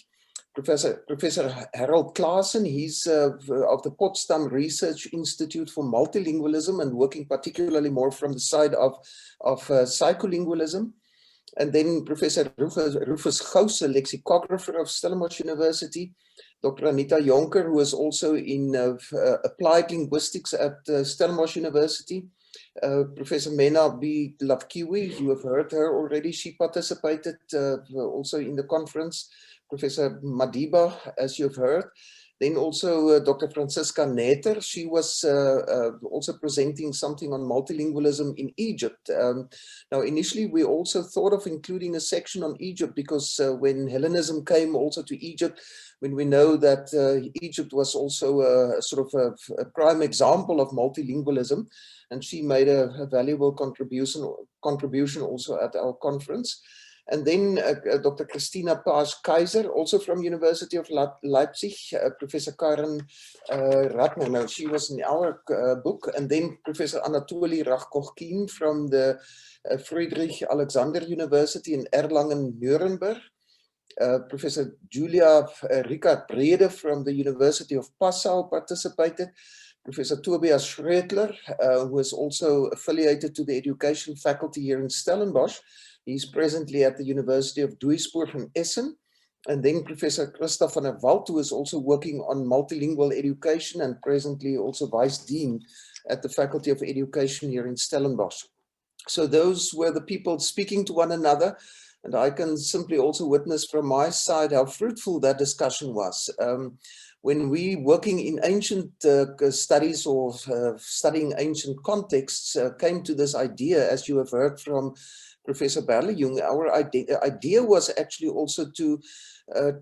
Professor Harold Klaassen, he's of the Potsdam Research Institute for Multilingualism and working particularly more from the side of psycholingualism. And then Professor Rufus Gous, a lexicographer of Stellenbosch University, Dr. Anita Jonker, who is also in applied linguistics at Stellenbosch University, Professor Mena B. Lavkiwi, you have heard her already, she participated also in the conference, Professor Madiba, as you've heard. Then also Dr. Francisca Netter, she was also presenting something on multilingualism in Egypt. Now, initially, we also thought of including a section on Egypt because when Hellenism came also to Egypt, when we know that Egypt was also a sort of a prime example of multilingualism, and she made a valuable contribution also at our conference. And then Dr. Christina Paas-Keiser, also from University of Leipzig, Professor Karen Ratner, now she was in our book, and then Professor Anatolie Rachkochkin from the Friedrich Alexander University in Erlangen-Nuremberg, Professor Julia Ricard-Brede from the University of Passau participated, Professor Tobias Schroedler, who is also affiliated to the education faculty here in Stellenbosch. He's presently at the University of Duisburg in Essen. And then Professor Christa van der Walt, who is also working on multilingual education and presently also Vice Dean at the Faculty of Education here in Stellenbosch. So those were the people speaking to one another. And I can simply also witness from my side how fruitful that discussion was. When we working in ancient studies or studying ancient contexts came to this idea, as you have heard from Professor Berlejung, our idea was actually also to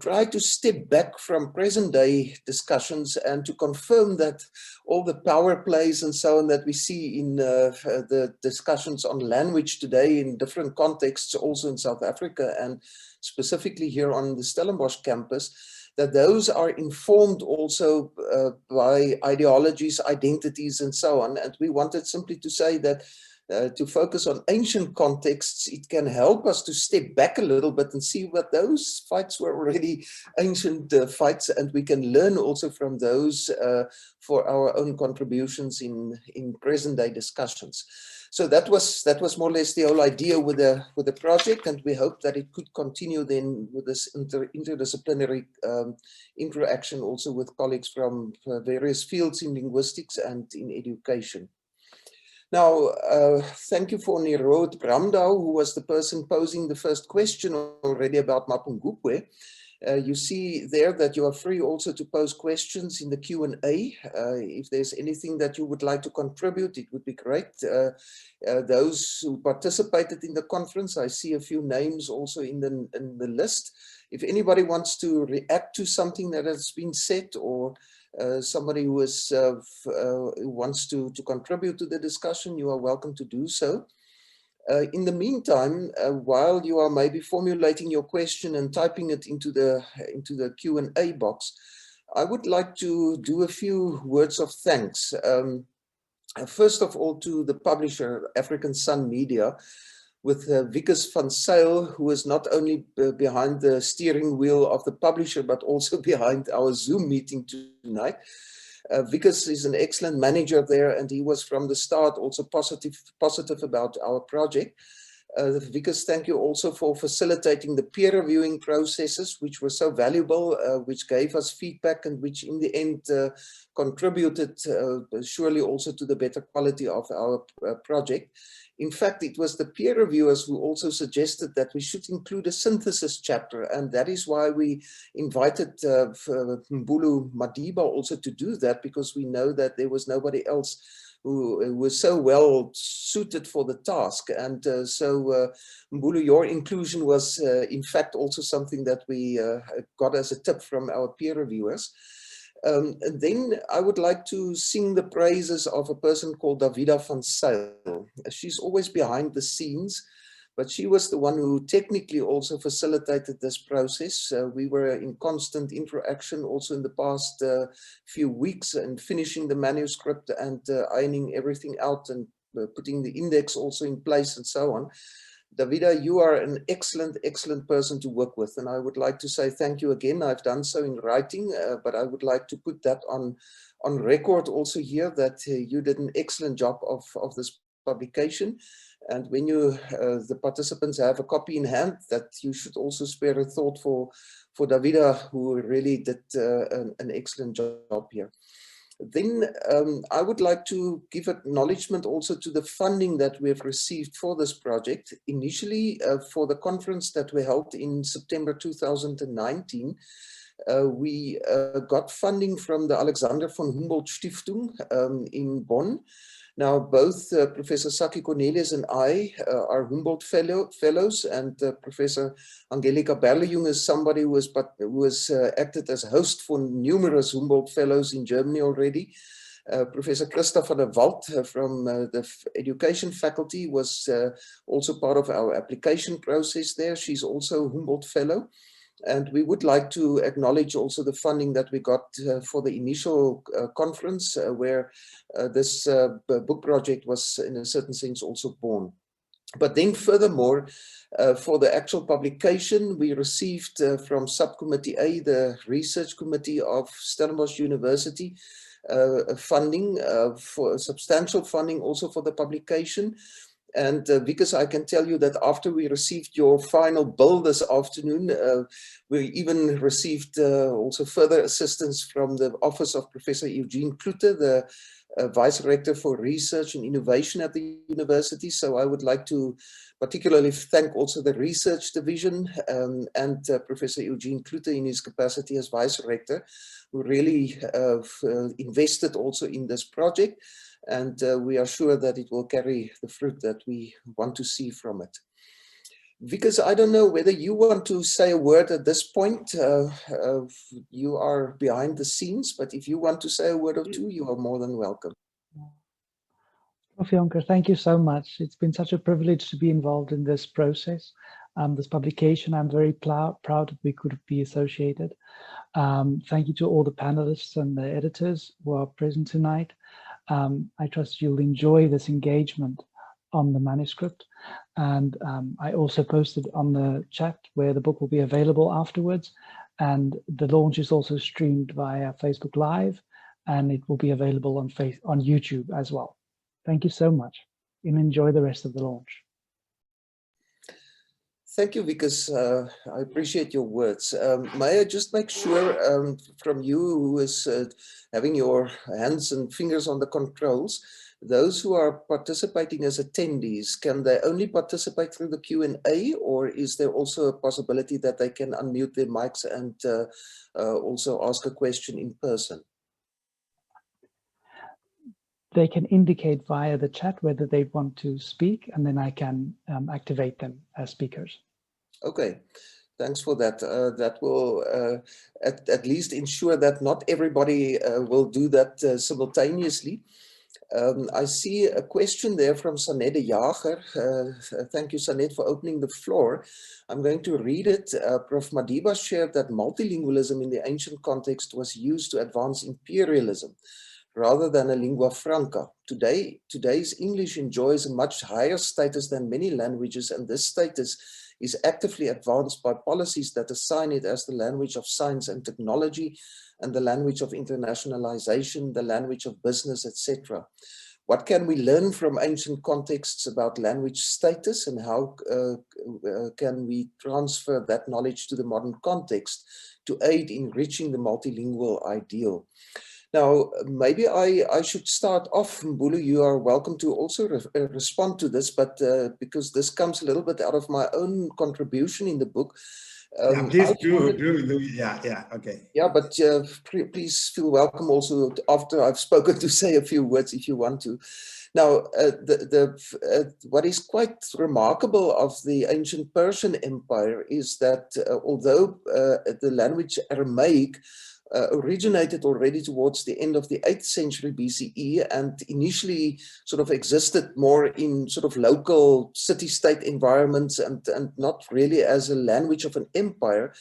try to step back from present day discussions and to confirm that all the power plays and so on that we see in the discussions on language today in different contexts, also in South Africa and specifically here on the Stellenbosch campus, that those are informed also by ideologies, identities, and so on. And we wanted simply to say that to focus on ancient contexts, it can help us to step back a little bit and see what those fights were already ancient fights, and we can learn also from those for our own contributions in present-day discussions. So that was more or less the whole idea with the project, and we hope that it could continue then with this interdisciplinary interaction also with colleagues from various fields in linguistics and in education. Now, thank you for Nirod Bramdau, who was the person posing the first question already about Mapungubwe. You see there that you are free also to pose questions in the Q&A. If there's anything that you would like to contribute, it would be great. Those who participated in the conference, I see a few names also in the list. If anybody wants to react to something that has been said, or somebody who wants to contribute to the discussion, you are welcome to do so. In the meantime, while you are maybe formulating your question and typing it into the Q&A box, I would like to do a few words of thanks. First of all, to the publisher, African Sun Media, with Wikus van Zyl, who is not only behind the steering wheel of the publisher, but also behind our Zoom meeting tonight. Wikus is an excellent manager there, and he was from the start also positive about our project. Wikus, thank you also for facilitating the peer reviewing processes, which were so valuable, which gave us feedback and which in the end contributed surely also to the better quality of our project. In fact, it was the peer reviewers who also suggested that we should include a synthesis chapter, and that is why we invited Mbulu Madiba also to do that, because we know that there was nobody else who was so well suited for the task. And so Mbulu, your inclusion was in fact also something that we got as a tip from our peer reviewers. And then I would like to sing the praises of a person called Davida van Zyl. She's always behind the scenes, but she was the one who technically also facilitated this process. We were in constant interaction also in the past few weeks, and finishing the manuscript and ironing everything out and putting the index also in place and so on. Davida, you are an excellent person to work with, and I would like to say thank you again. I've done so in writing, but I would like to put that on record also here, that you did an excellent job of this publication. And when you, the participants, have a copy in hand, that you should also spare a thought for Davida, who really did an excellent job here. Then I would like to give acknowledgement also to the funding that we have received for this project. Initially, for the conference that we held in September 2019, we got funding from the Alexander von Humboldt Stiftung in Bonn. Now, both Professor Saki Cornelius and I are Humboldt fellows, and Professor Angelika Berlejung is somebody who has acted as host for numerous Humboldt fellows in Germany already. Professor Christa van der Walt from the education faculty was also part of our application process there. She's also a Humboldt fellow. And we would like to acknowledge also the funding that we got for the initial conference, where this book project was in a certain sense also born. But then furthermore, for the actual publication, we received from Subcommittee A, the Research Committee of Stellenbosch University, funding, for substantial funding also for the publication. And because I can tell you that after we received your final bill this afternoon, we even received also further assistance from the office of Professor Eugene Klute, the Vice Rector for Research and Innovation at the university. So I would like to particularly thank also the Research Division and Professor Eugene Klute in his capacity as Vice Rector, who really invested also in this project. And we are sure that it will carry the fruit that we want to see from it. Because I don't know whether you want to say a word at this point. You are behind the scenes, but if you want to say a word or two, you are more than welcome. Prof. Jonker, thank you so much. It's been such a privilege to be involved in this process, this publication. I'm very proud that we could be associated. Thank you to all the panelists and the editors who are present tonight. I trust you'll enjoy this engagement on the manuscript. And I also posted on the chat where the book will be available afterwards. And the launch is also streamed via Facebook Live, and it will be available on YouTube as well. Thank you so much, and enjoy the rest of the launch. Thank you, Vikas. I appreciate your words. May I just make sure from you who is having your hands and fingers on the controls, those who are participating as attendees, can they only participate through the Q&A, or is there also a possibility that they can unmute their mics and also ask a question in person? They can indicate via the chat whether they want to speak, and then I can activate them as speakers. Okay, thanks for that. That will at least ensure that not everybody will do that simultaneously. I see a question there from Sanet de Jager. Thank you, Sanet, for opening the floor. I'm going to read it. Prof. Madiba shared that multilingualism in the ancient context was used to advance imperialism rather than a lingua franca. Today's English enjoys a much higher status than many languages, and this status is actively advanced by policies that assign it as the language of science and technology and the language of internationalization, the language of business, etc. What can we learn from ancient contexts about language status, and how can we transfer that knowledge to the modern context to aid in reaching the multilingual ideal? Now, maybe I should start off. Mbulu, you are welcome to also respond to this, but because this comes a little bit out of my own contribution in the book. Please do. Yeah, okay. Yeah, but please feel welcome also after I've spoken to say a few words if you want to. Now, what is quite remarkable of the ancient Persian Empire is that although the language Aramaic originated already towards the end of the 8th century BCE and initially sort of existed more in sort of local city-state environments and not really as a language of an empire,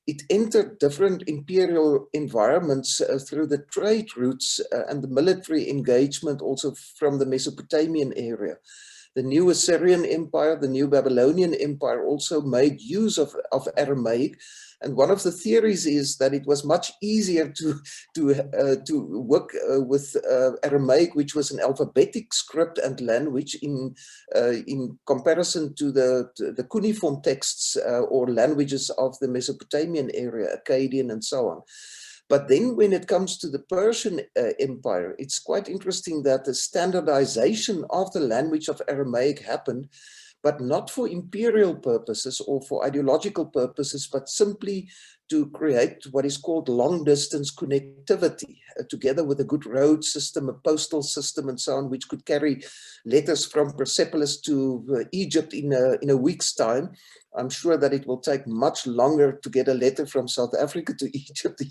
it entered different imperial environments through the trade routes and the military engagement also from the Mesopotamian area. The new Assyrian Empire, the new Babylonian Empire also made use of Aramaic. And one of the theories is that it was much easier to work with Aramaic, which was an alphabetic script and language in comparison to the cuneiform texts or languages of the Mesopotamian area, Akkadian and so on. But then when it comes to the Persian Empire, it's quite interesting that the standardization of the language of Aramaic happened, but not for imperial purposes or for ideological purposes, but simply to create what is called long-distance connectivity, together with a good road system, a postal system, and so on, which could carry letters from Persepolis to Egypt in a week's time. I'm sure that it will take much longer to get a letter from South Africa to Egypt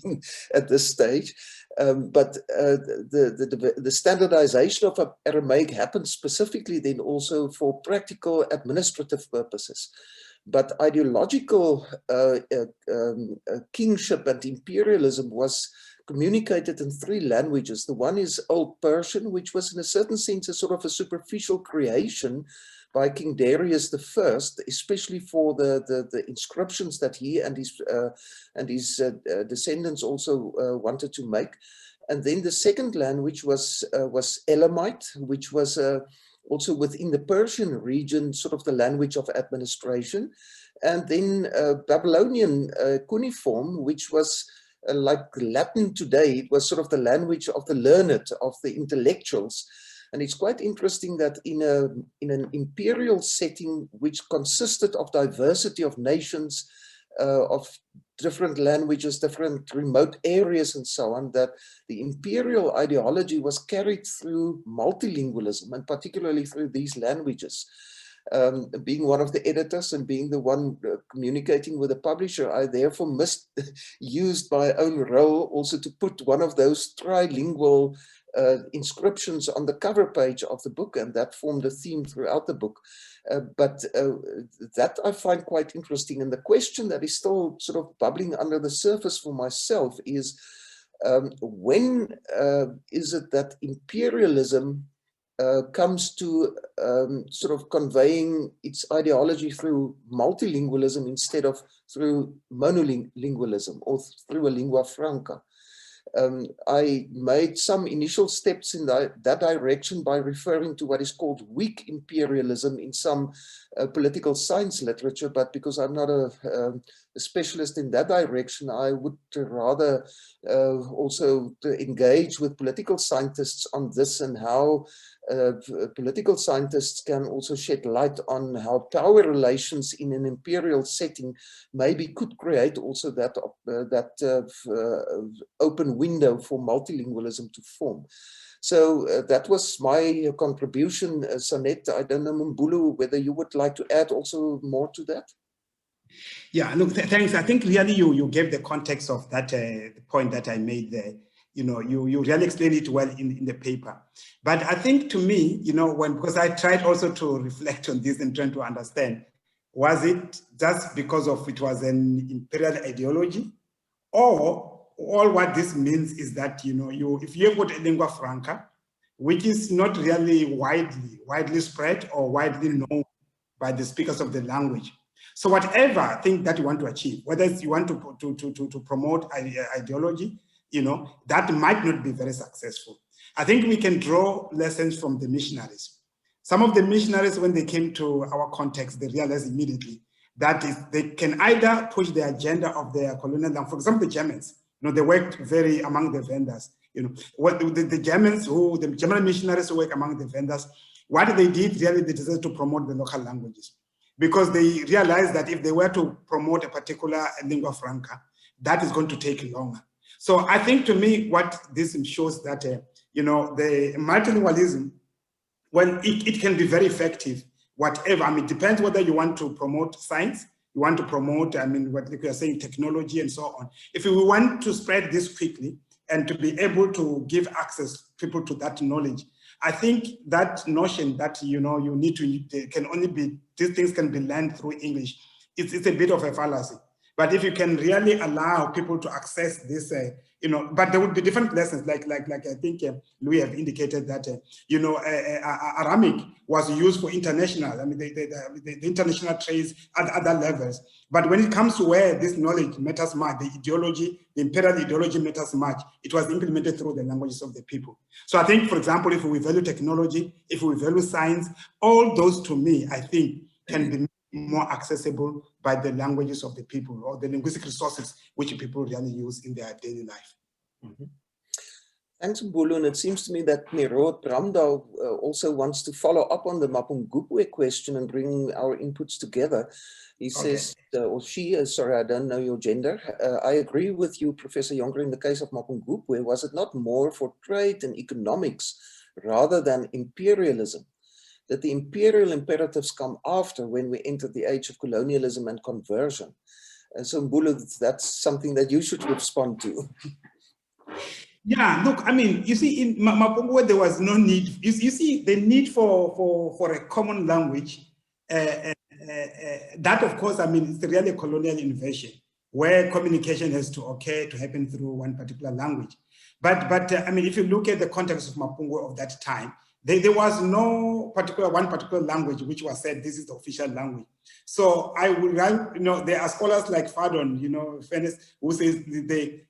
at this stage. But the standardization of Aramaic happened specifically then also for practical administrative purposes. But ideological kingship and imperialism was communicated in 3 languages. The one is Old Persian, which was in a certain sense a sort of a superficial creation by King Darius I, especially for the inscriptions that he and his descendants also wanted to make. And then the second language was Elamite, which was also within the Persian region, sort of the language of administration. And then Babylonian cuneiform, which was like Latin today. It was sort of the language of the learned, of the intellectuals. And it's quite interesting that in an imperial setting, which consisted of diversity of nations, of different languages, different remote areas and so on, that the imperial ideology was carried through multilingualism, and particularly through these languages. Being one of the editors and being the one communicating with the publisher, I therefore used my own role also to put one of those trilingual inscriptions on the cover page of the book, and that formed a theme throughout the book. But that I find quite interesting. And the question that is still sort of bubbling under the surface for myself is, when is it that imperialism comes to sort of conveying its ideology through multilingualism instead of through monolingualism or through a lingua franca. I made some initial steps in that direction by referring to what is called weak imperialism in some political science literature, but because I'm not a specialist in that direction, I would rather also engage with political scientists on this and how political scientists can also shed light on how power relations in an imperial setting maybe could create also that open window for multilingualism to form. So that was my contribution, Sanet. I don't know, Mbulu, whether you would like to add also more to that? Yeah, look, thanks. I think really you gave the context of that point that I made there. You know, you really explained it well in the paper. But I think to me, you know, because I tried also to reflect on this and trying to understand, was it just because of it was an imperial ideology, or all what this means is that, you know, if you have got a lingua franca, which is not really widely spread or widely known by the speakers of the language. So whatever thing that you want to achieve, whether it's you want to promote ideology, you know, that might not be very successful. I think we can draw lessons from the missionaries. Some of the missionaries, when they came to our context, they realized immediately that they can either push the agenda of their colonial language. For example, the Germans, you know, they worked very among the vendors. You know, what the Germans, the German missionaries who work among the vendors, what they did really, they decided to promote the local languages, because they realized that if they were to promote a particular lingua franca, that is going to take longer. So I think to me, what this shows that, you know, the multilingualism, well, it can be very effective, whatever. I mean, it depends whether you want to promote science, you want to promote, I mean, what you are saying, technology and so on. If we want to spread this quickly and to be able to give access people to that knowledge, I think that notion that, you know, you need to, can only be, these things can be learned through English, it's a bit of a fallacy. But if you can really allow people to access this, you know, but there would be different lessons, like I think Louis have indicated that, you know, Aramic was used for international, I mean, the international trades at other levels. But when it comes to where this knowledge matters much, the ideology, the imperial ideology matters much, it was implemented through the languages of the people. So I think, for example, if we value technology, if we value science, all those to me, I think, can be more accessible by the languages of the people or the linguistic resources which people really use in their daily life. Mm-hmm. Thanks, Mbulu. And it seems to me that Nero Bramdal also wants to follow up on the Mapungubwe question and bring our inputs together. He says, or she, sorry, I don't know your gender. I agree with you, Professor Jonker, in the case of Mapungubwe. Was it not more for trade and economics rather than imperialism? That the imperial imperatives come after when we enter the age of colonialism and conversion. And so, Mbulu, that's something that you should respond to. Yeah, look, I mean, you see, in Mapungubwe, there was no need. You see, the need for a common language, that, of course, I mean, it's really a colonial invasion where communication has to occur, to happen through one particular language. But I mean, if you look at the context of Mapungubwe of that time, there was no one particular language which was said this is the official language. So I would, you know, there are scholars like Fadon, you know, Fennes, who says the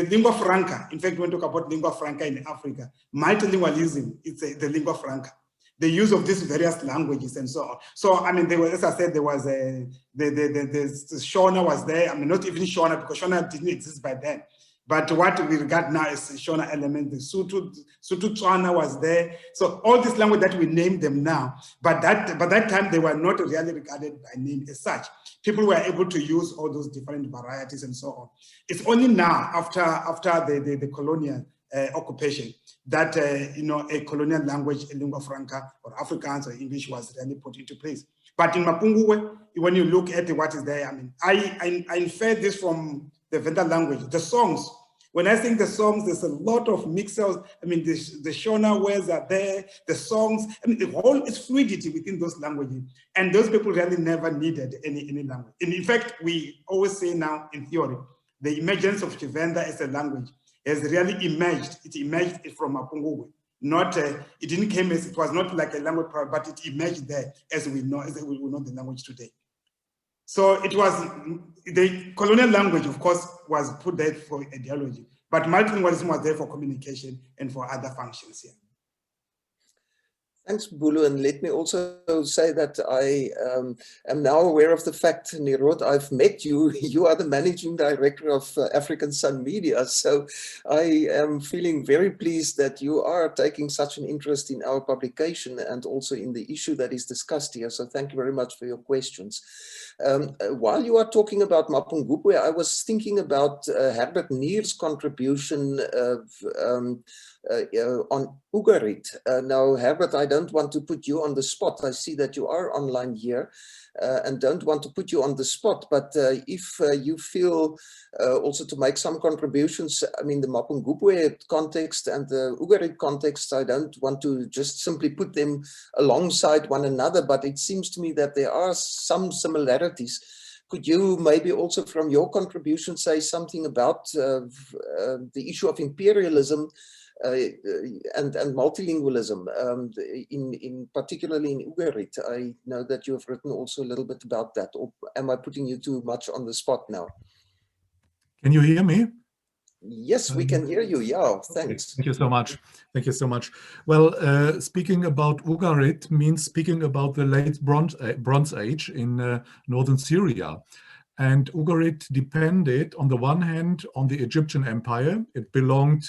lingua franca. In fact, when we talk about lingua franca in Africa, multilingualism, it's the lingua franca. The use of these various languages and so on. So I mean, there was, as I said, there was the Shona was there. I mean, not even Shona, because Shona didn't exist by then. But what we regard now as Shona element, the Sutu Tswana was there. So all this language that we name them now, but that time they were not really regarded by name as such. People were able to use all those different varieties and so on. It's only now, after the colonial occupation, that you know, a colonial language, a lingua franca, or Afrikaans or English was really put into place. But in Mapungubwe, when you look at what is there, I mean, I infer this from the Venda language, the songs. When I sing the songs, there's a lot of mixers. I mean, the Shona words are there, the songs, I mean, the whole is fluidity within those languages. And those people really never needed any language. And in fact, we always say now in theory, the emergence of Chivenda as a language has really emerged. It emerged from Mapungubwe, not it didn't came as, it was not like a language problem, but it emerged there as we know the language today. So it was the colonial language, of course, was put there for ideology, but multilingualism was there for communication and for other functions here. Thanks, Bulu, and let me also say that I am now aware of the fact, Nirod, I've met you. You are the managing director of African Sun Media, so I am feeling very pleased that you are taking such an interest in our publication and also in the issue that is discussed here. So thank you very much for your questions. While you are talking about Mapungubwe, I was thinking about Herbert Neer's contribution on Ugarit. Now, Herbert, I don't want to put you on the spot. I see that you are online here and don't want to put you on the spot, but if you feel also to make some contributions, I mean, the Mapungubwe context and the Ugarit context, I don't want to just simply put them alongside one another, but it seems to me that there are some similarities. Could you maybe also from your contribution say something about the issue of imperialism and multilingualism, in particularly in Ugarit? I know that you have written also a little bit about that. Or am I putting you too much on the spot now? Can you hear me? Yes, we can hear you. Yeah, thanks. Thank you so much. Thank you so much. Well, speaking about Ugarit means speaking about the late Bronze Age in northern Syria. And Ugarit depended on the one hand on the Egyptian Empire. It belonged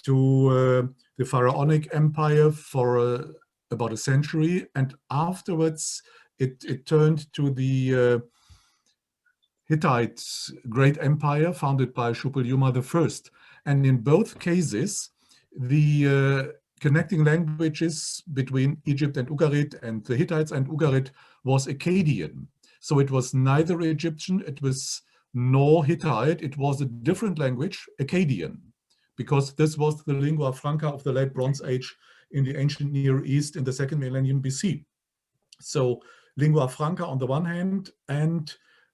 to the Pharaonic Empire for about a century, and afterwards it turned to the Hittite great empire founded by Shupal-Yuma I. And in both cases, the connecting languages between Egypt and Ugarit and the Hittites and Ugarit was Akkadian. So it was neither Egyptian, it was nor Hittite, it was a different language, Akkadian, because this was the lingua franca of the late Bronze Age in the ancient Near East in the 2nd millennium BC. So lingua franca on the one hand and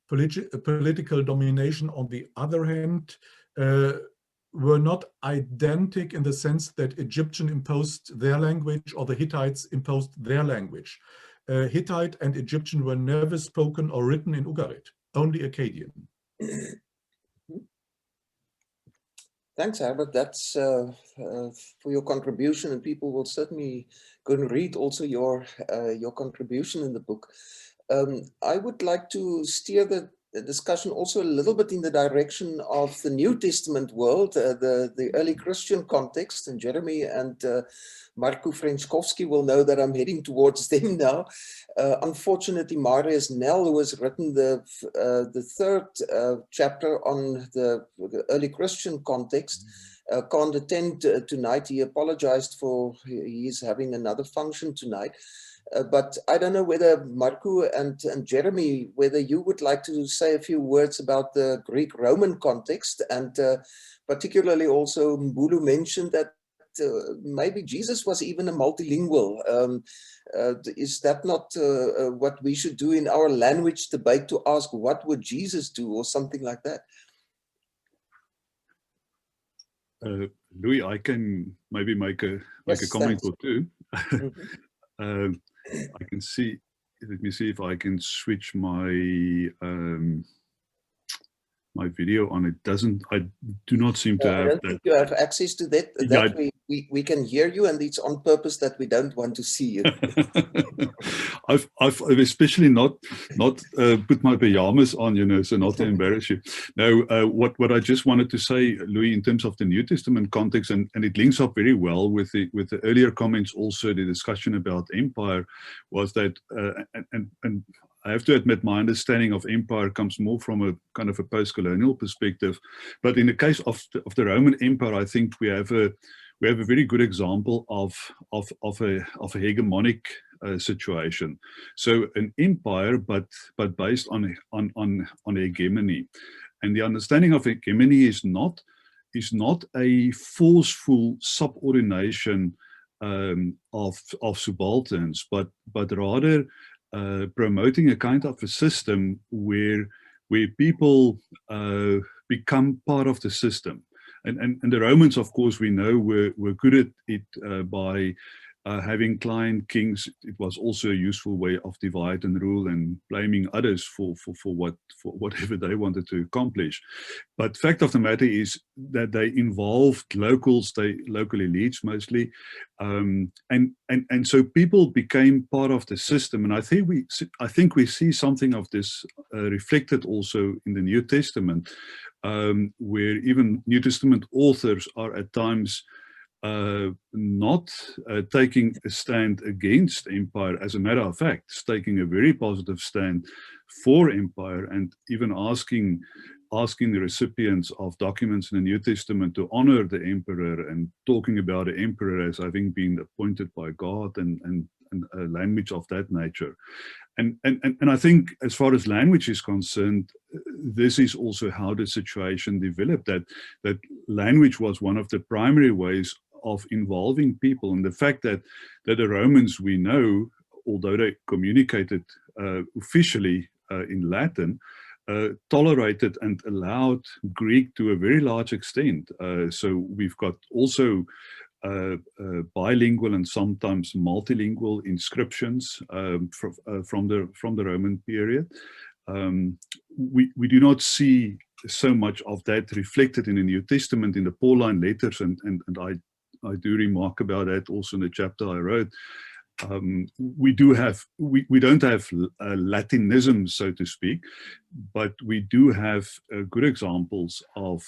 political domination on the other hand were not identical in the sense that Egyptian imposed their language or the Hittites imposed their language. Hittite and Egyptian were never spoken or written in Ugarit, only Akkadian. Thanks, Herbert. That's for your contribution, and people will certainly go and read also your contribution in the book. I would like to steer the discussion also a little bit in the direction of the New Testament world, the early Christian context, and Jeremy and Marko Frenchkovsky will know that I'm heading towards them now. Unfortunately, Marius Nel, who has written the 3rd chapter on the early Christian context, can't attend tonight. He apologized for he's having another function tonight. But I don't know whether Marko and Jeremy, whether you would like to say a few words about the Greek-Roman context, and particularly also Mbulu mentioned that maybe Jesus was even a multilingual. Is that not what we should do in our language debate, to ask what would Jesus do or something like that? Louis, I can maybe make a comment or two. I can see, let me see if I can switch my my video on. It doesn't, I do not seem to have that. Think you have access to that. That we can hear you, and it's on purpose that we don't want to see you. I've especially not put my pajamas on, you know, so not to embarrass you. Now, what I just wanted to say, Louis, in terms of the New Testament context, and it links up very well with the earlier comments, also the discussion about empire, was that and I have to admit, my understanding of empire comes more from a kind of a post-colonial perspective. But in the case of the Roman Empire, I think we have a very good example of a hegemonic situation. So an empire, but based on hegemony, and the understanding of hegemony is not a forceful subordination of subalterns, but rather promoting a kind of a system where people become part of the system. And the Romans, of course, we know were good at it by having client kings. It was also a useful way of divide and rule and blaming others for whatever they wanted to accomplish. But fact of the matter is that they involved locals, local elites mostly, and so people became part of the system. And I think we see something of this reflected also in the New Testament, where even New Testament authors are at times not taking a stand against empire. As a matter of fact, taking a very positive stand for empire, and even asking the recipients of documents in the New Testament to honor the emperor, and talking about the emperor as having been appointed by God, and a language of that nature. And I think as far as language is concerned, this is also how the situation developed, that language was one of the primary ways of involving people. And the fact that the Romans, we know, although they communicated officially in Latin, tolerated and allowed Greek to a very large extent. So we've got also bilingual and sometimes multilingual inscriptions from the Roman period. We do not see so much of that reflected in the New Testament in the Pauline letters, and I do remark about that also in the chapter I wrote. We don't have Latinism, so to speak, but we do have good examples of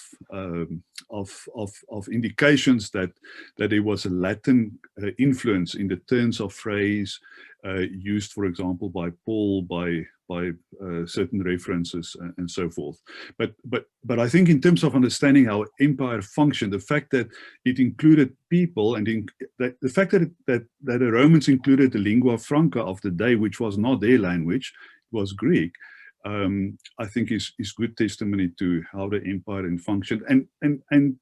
indications that there was a Latin influence in the turns of phrase used, for example, by Paul, by certain references and so forth. But I think in terms of understanding how empire functioned, the fact that it included people, and the fact that the Romans included the lingua franca of the day, which was not their language, it was Greek, I think is good testimony to how the empire functioned. And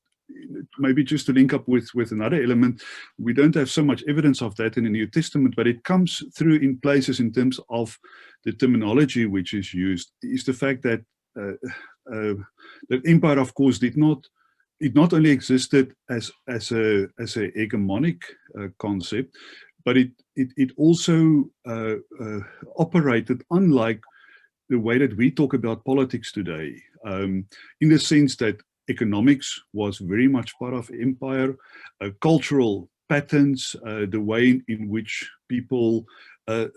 maybe just to link up with another element, we don't have so much evidence of that in the New Testament, but it comes through in places in terms of the terminology which is used, is the fact that that empire, of course, it not only existed as a hegemonic concept, but it also operated unlike the way that we talk about politics today, in the sense that economics was very much part of empire, cultural patterns, the way in which people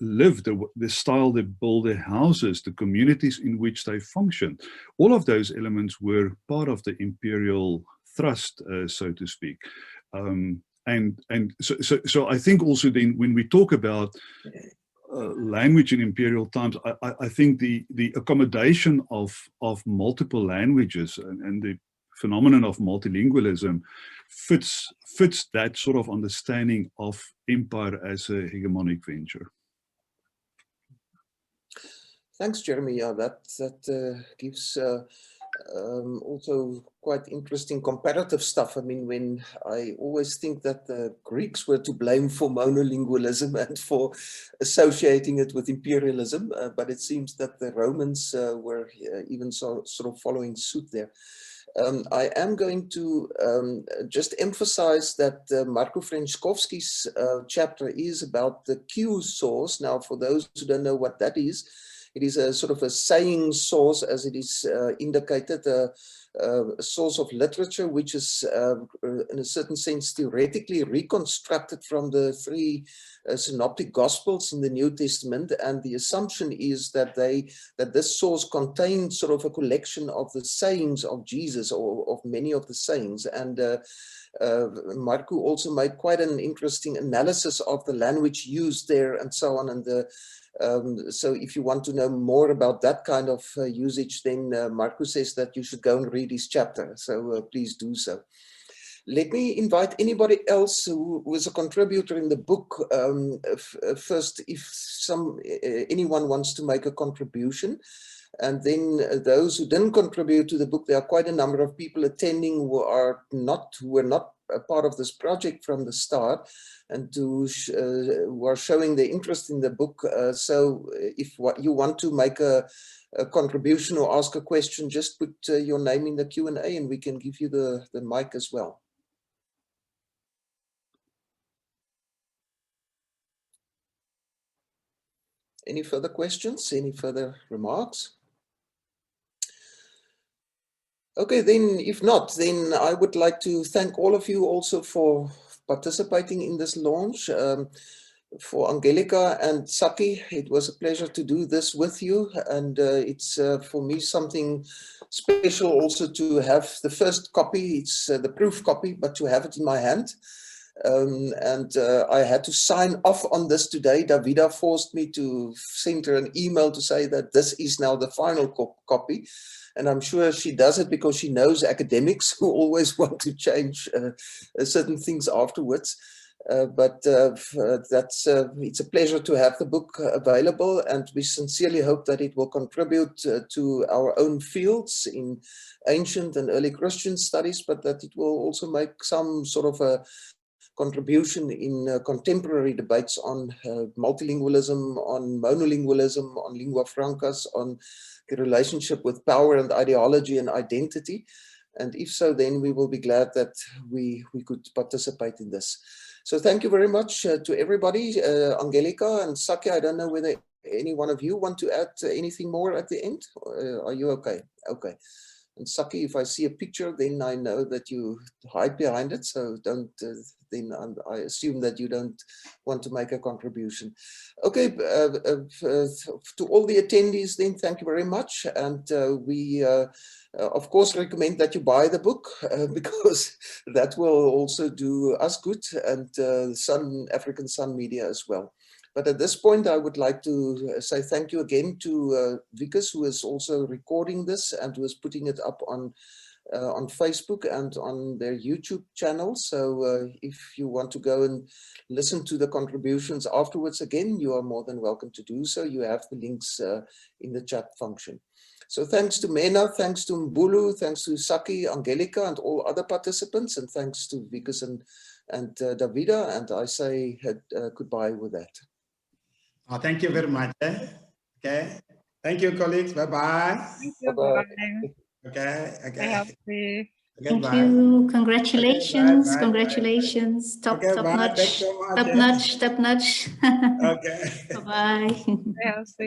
live, the style they build their houses, the communities in which they function. All of those elements were part of the imperial thrust, so to speak. So I think also then when we talk about language in imperial times, I think the accommodation of multiple languages and the phenomenon of multilingualism fits that sort of understanding of empire as a hegemonic venture. Thanks, Jeremy. Yeah, that gives also quite interesting comparative stuff. I mean, when I always think that the Greeks were to blame for monolingualism and for associating it with imperialism, but it seems that the Romans were even sort of following suit there. I am going to just emphasize that Marco Frankowski's chapter is about the Q source. Now, for those who don't know what that is, it is a sort of a saying source, as it is indicated, a source of literature which is, in a certain sense, theoretically reconstructed from the three synoptic gospels in the New Testament. And the assumption is that this source contains sort of a collection of the sayings of Jesus, or of many of the sayings. And Marco also made quite an interesting analysis of the language used there and so on. And so if you want to know more about that kind of usage, then Marco says that you should go and read his chapter. So please do so. Let me invite anybody else who is a contributor in the book first, if anyone wants to make a contribution. And then those who didn't contribute to the book, there are quite a number of people attending who were not a part of this project from the start, and who are showing their interest in the book. So if you want to make a contribution or ask a question, just put your name in the Q&A and we can give you the mic as well. Any further questions? Any further remarks? Okay, then if not, then I would like to thank all of you also for participating in this launch. For Angelica and Saki, it was a pleasure to do this with you, and it's for me something special also to have the first copy. It's the proof copy, but to have it in my hand. I had to sign off on this today. Davida forced me to send her an email to say that this is now the final copy. And I'm sure she does it because she knows academics who always want to change certain things afterwards. It's a pleasure to have the book available, and we sincerely hope that it will contribute to our own fields in ancient and early Christian studies, but that it will also make some sort of a contribution in contemporary debates on multilingualism, on monolingualism, on lingua francas, on the relationship with power and ideology and identity. And if so, then we will be glad that we could participate in this. So thank you very much to everybody. Angelica and Saki, I don't know whether any one of you want to add anything more at the end. Are you okay? Okay. And Saki, if I see a picture, then I know that you hide behind it. So don't, then I assume that you don't want to make a contribution. Okay, to all the attendees then, thank you very much. And we, of course, recommend that you buy the book because that will also do us good, and African Sun Media as well. But at this point, I would like to say thank you again to Vikas, who is also recording this and who is putting it up on Facebook and on their YouTube channel. So if you want to go and listen to the contributions afterwards again, you are more than welcome to do so. You have the links in the chat function. So thanks to Mena, thanks to Mbulu, thanks to Saki, Angelica, and all other participants, and thanks to Vikas and Davida. And I say goodbye with that. Oh, thank you very much. Okay. Thank you, colleagues. Bye-bye. Thank you. Bye-bye. Okay. Okay. Okay, Thank you. Congratulations. Okay, bye, congratulations. Okay, Top bye. notch. Thanks so much. Top notch. Top notch. Okay. Bye-bye. bye.